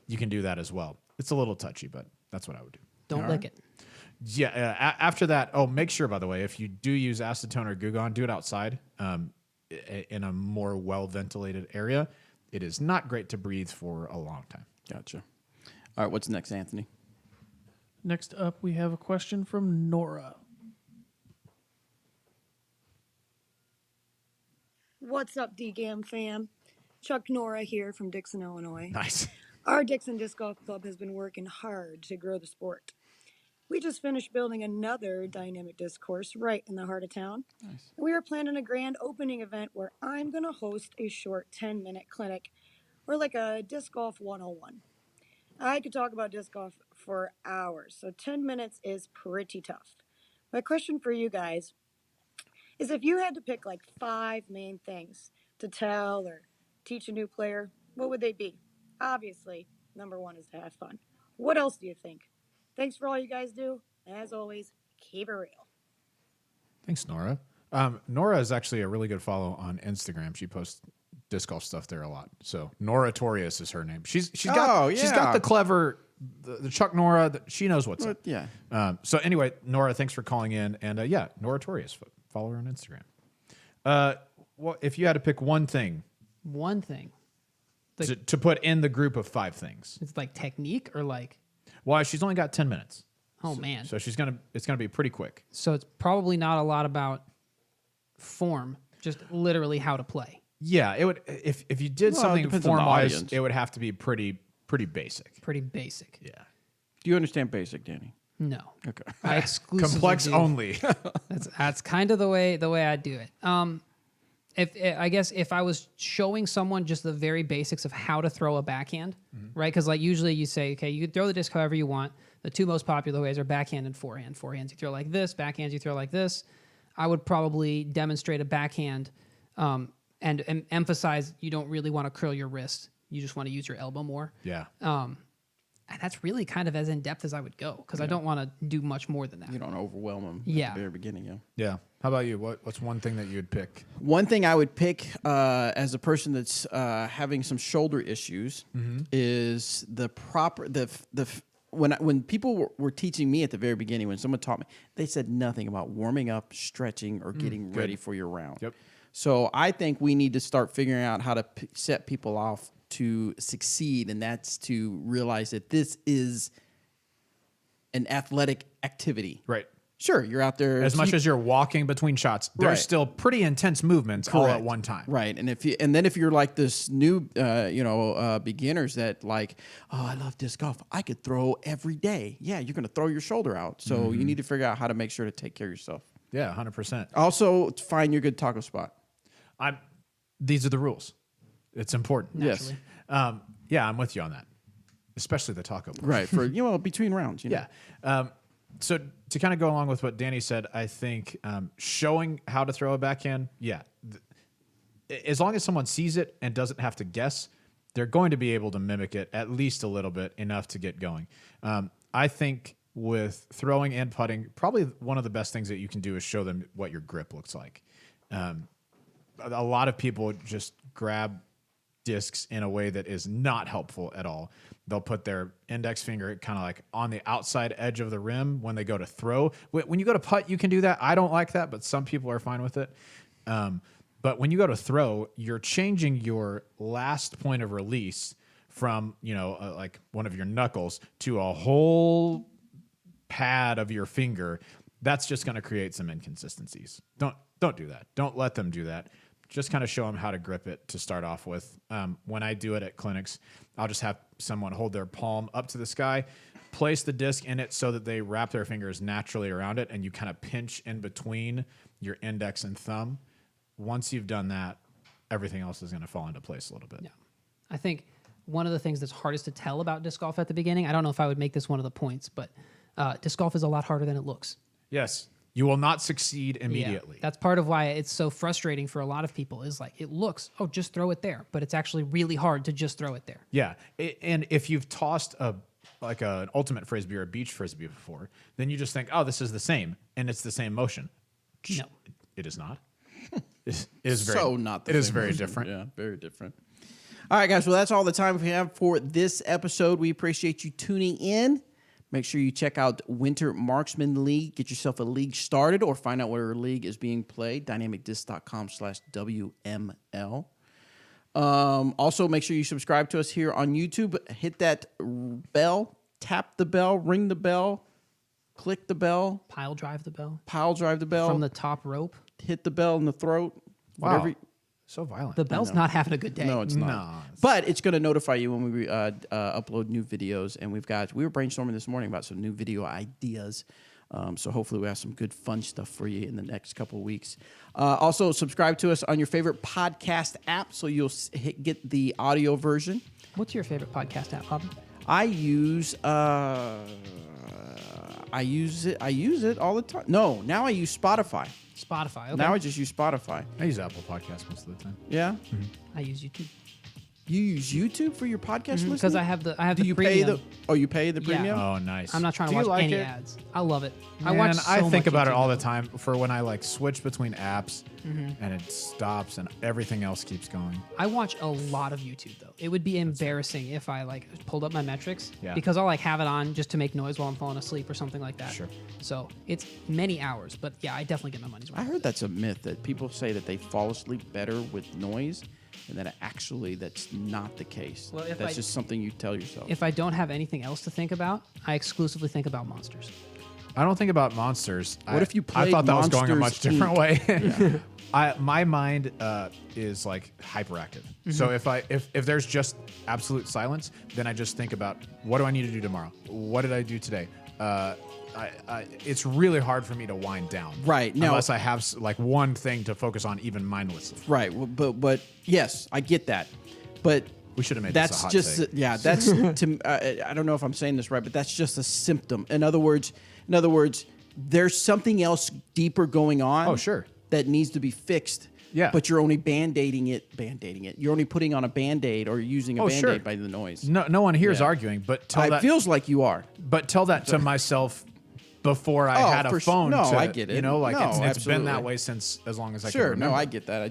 You can do that as well. It's a little touchy, but that's what I would do. Don't lick it. Yeah. After that, make sure, by the way, if you do use acetone or Goo Gone, do it outside in a more well-ventilated area. It is not great to breathe for a long time. Gotcha. All right, what's next, Anthony? Next up, we have a question from Nora. What's up, DGAM fam? Chuck Nora here from Dixon, Illinois. Nice. Our Dixon Disc Golf Club has been working hard to grow the sport. We just finished building another dynamic disc course right in the heart of town. Nice. We are planning a grand opening event where I'm going to host a short 10-minute clinic or like a Disc Golf 101. I could talk about disc golf for hours, so 10 minutes is pretty tough. My question for you guys is if you had to pick like 5 main things to tell or teach a new player, what would they be? Obviously, number 1 is to have fun. What else do you think? Thanks for all you guys do. And as always, keep it real. Thanks, Nora. Nora is actually a really good follow on Instagram. She posts disc golf stuff there a lot. So Noratorious is her name. She's got the clever, the Chuck Nora. She knows what's up. Yeah. So anyway, Nora, thanks for calling in. And yeah, Noratorious. Follow her on Instagram. Well, if you had to pick one thing to put in the group of 5 things, It's like technique or like, well, she's only got 10 minutes. oh man. So it's gonna be pretty quick. So it's probably not a lot about form, just literally how to play. Yeah, it would. If you did Well, it something depends on the form-wise, audience. it would have to be pretty basic. Pretty basic. Yeah. Do you understand basic, Danny? No. Okay. I exclusively Complex do. only. That's kind of the way I do it. If I was showing someone just the very basics of how to throw a backhand, right? Because like usually you say, okay, you can throw the disc however you want. The 2 most popular ways are backhand and forehand. Forehands you throw like this, backhands you throw like this. I would probably demonstrate a backhand and emphasize you don't really want to curl your wrist. You just want to use your elbow more. Yeah. And that's really kind of as in-depth as I would go because I don't want to do much more than that. You don't overwhelm them Yeah. at the very beginning, yeah. Yeah. How about you? What's one thing that you would pick? One thing I would pick as a person that's having some shoulder issues is the proper when people were teaching me at the very beginning, when someone taught me, they said nothing about warming up, stretching, or getting ready for your round. Yep. So I think we need to start figuring out how to set people off to succeed, and that's to realize that this is an athletic activity. Right. Sure, you're out there As much as you're walking between shots, there's Right. still pretty intense movements all at Correct. one time. Right. And if you're like this new beginners that like, oh, I love disc golf, I could throw every day. Yeah, you're going to throw your shoulder out. So you need to figure out how to make sure to take care of yourself. Yeah, 100%. Also, find your good taco spot. These are the rules. It's important. Yes. Yeah, I'm with you on that. Especially the taco part. Right. For between rounds. Yeah. So to kind of go along with what Danny said, I think showing how to throw a backhand, as long as someone sees it and doesn't have to guess, they're going to be able to mimic it at least a little bit, enough to get going. I think with throwing and putting, probably one of the best things that you can do is show them what your grip looks like. A lot of people just grab discs in a way that is not helpful at all. They'll put their index finger kind of like on the outside edge of the rim when they go to throw. When you go to putt, you can do that. I don't like that, but some people are fine with it. But when you go to throw, you're changing your last point of release from, like one of your knuckles to a whole pad of your finger. That's just going to create some inconsistencies. Don't do that. Don't let them do that. just kind of show them how to grip it to start off with. When I do it at clinics, I'll just have someone hold their palm up to the sky, place the disc in it so that they wrap their fingers naturally around it, and you kind of pinch in between your index and thumb. Once you've done that, everything else is going to fall into place a little bit. Yeah. I think one of the things that's hardest to tell about disc golf at the beginning, I don't know if I would make this one of the points, but disc golf is a lot harder than it looks. Yes. You will not succeed immediately. Yeah, that's part of why it's so frustrating for a lot of people is like, it looks, oh, just throw it there. But it's actually really hard to just throw it there. Yeah. And if you've tossed an ultimate frisbee or a beach frisbee before, then you just think, oh, this is the same. And it's the same motion. No. It is not. It is very, So not the It is same very motion. different. Yeah, very different. All right, guys. Well, that's all the time we have for this episode. We appreciate you tuning in. Make sure you check out Winter Marksman League. Get yourself a league started or find out where your league is being played. dynamicdisc.com/WML. Also, make sure you subscribe to us here on YouTube. Hit that bell, tap the bell, ring the bell, click the bell, Pile drive the bell pile drive the bell, from the top rope. hit the bell in the throat. Wow. Whatever. So violent. The bell's not having a good day. No, it's not. No. But it's going to notify you when we upload new videos. And we were brainstorming this morning about some new video ideas. So hopefully we have some good fun stuff for you in the next couple of weeks. Also, subscribe to us on your favorite podcast app so you'll get the audio version. What's your favorite podcast app, Bobby? I use it all the time. No, now I use Spotify. Spotify. Okay. Now I just use Spotify. I use Apple Podcasts most of the time. Yeah. I use YouTube. You use YouTube for your podcast listening? Because I have the Do the you premium. you pay the Yeah. premium? Oh, nice. I'm not trying to Do you watch like any it? ads. I love it. I Man, watch. So I think much about it YouTube. all the time for when I switch between apps and it stops and everything else keeps going. I watch a lot of YouTube though. It would be embarrassing if I pulled up my metrics because I'll have it on just to make noise while I'm falling asleep or something like that. Sure. So it's many hours, but yeah, I definitely get my money's worth. I heard that's a myth that people say that they fall asleep better with noise, and that actually that's not the case. Well, if that's I- just something you tell yourself. If I don't have anything else to think about, I exclusively think about monsters. I don't think about monsters. What if you I played thought that was going a much Monsters, different Inc.? way. My mind is hyperactive. So if there's just absolute silence, then I just think about what do I need to do tomorrow? What did I do today? It's really hard for me to wind down. Right, now- unless I have one thing to focus on, even mindlessly. Right. Well, but yes, I get that. But We should have made that's this a hot just take. that's I don't know if I'm saying this right, but that's just a symptom. In other words, there's something else deeper going on. Oh, sure. That needs to be fixed. Yeah. But you're only band-aiding it. You're only putting on a Band-Aid or using a Oh, Band-Aid sure. by the noise. No one here is Yeah. arguing, but tell It that feels like you are. tell that to myself before I Oh, had a for sure. phone. No, to, I get it. No, No, it's been absolutely. that way since as long as I can Sure. remember. No, I get that.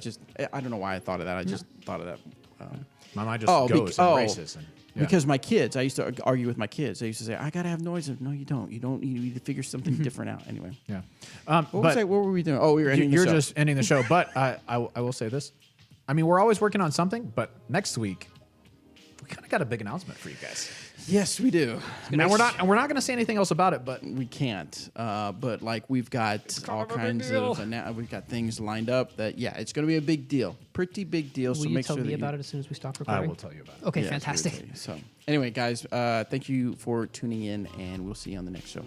I don't know why I thought of that. I just thought of that. My mind just goes and races. And, yeah. Because my kids, I used to argue with my kids. They used to say, "I gotta have noise." No, you don't. You don't. You need to figure something different out. Anyway, yeah. what were we doing? Oh, we were ending the You're show. just ending the show, but I will say this. I mean, we're always working on something, but next week we kind of got a big announcement for you guys. Yes, we do. And we're not going to say anything else about it, but We can't. But we've got all kinds of. We've got things lined up that it's going to be a big deal, pretty big deal. Will so you make tell sure me that about it as soon as we stop I recording? will tell you about it. Okay, Yeah, fantastic. absolutely. So anyway, guys, thank you for tuning in, and we'll see you on the next show.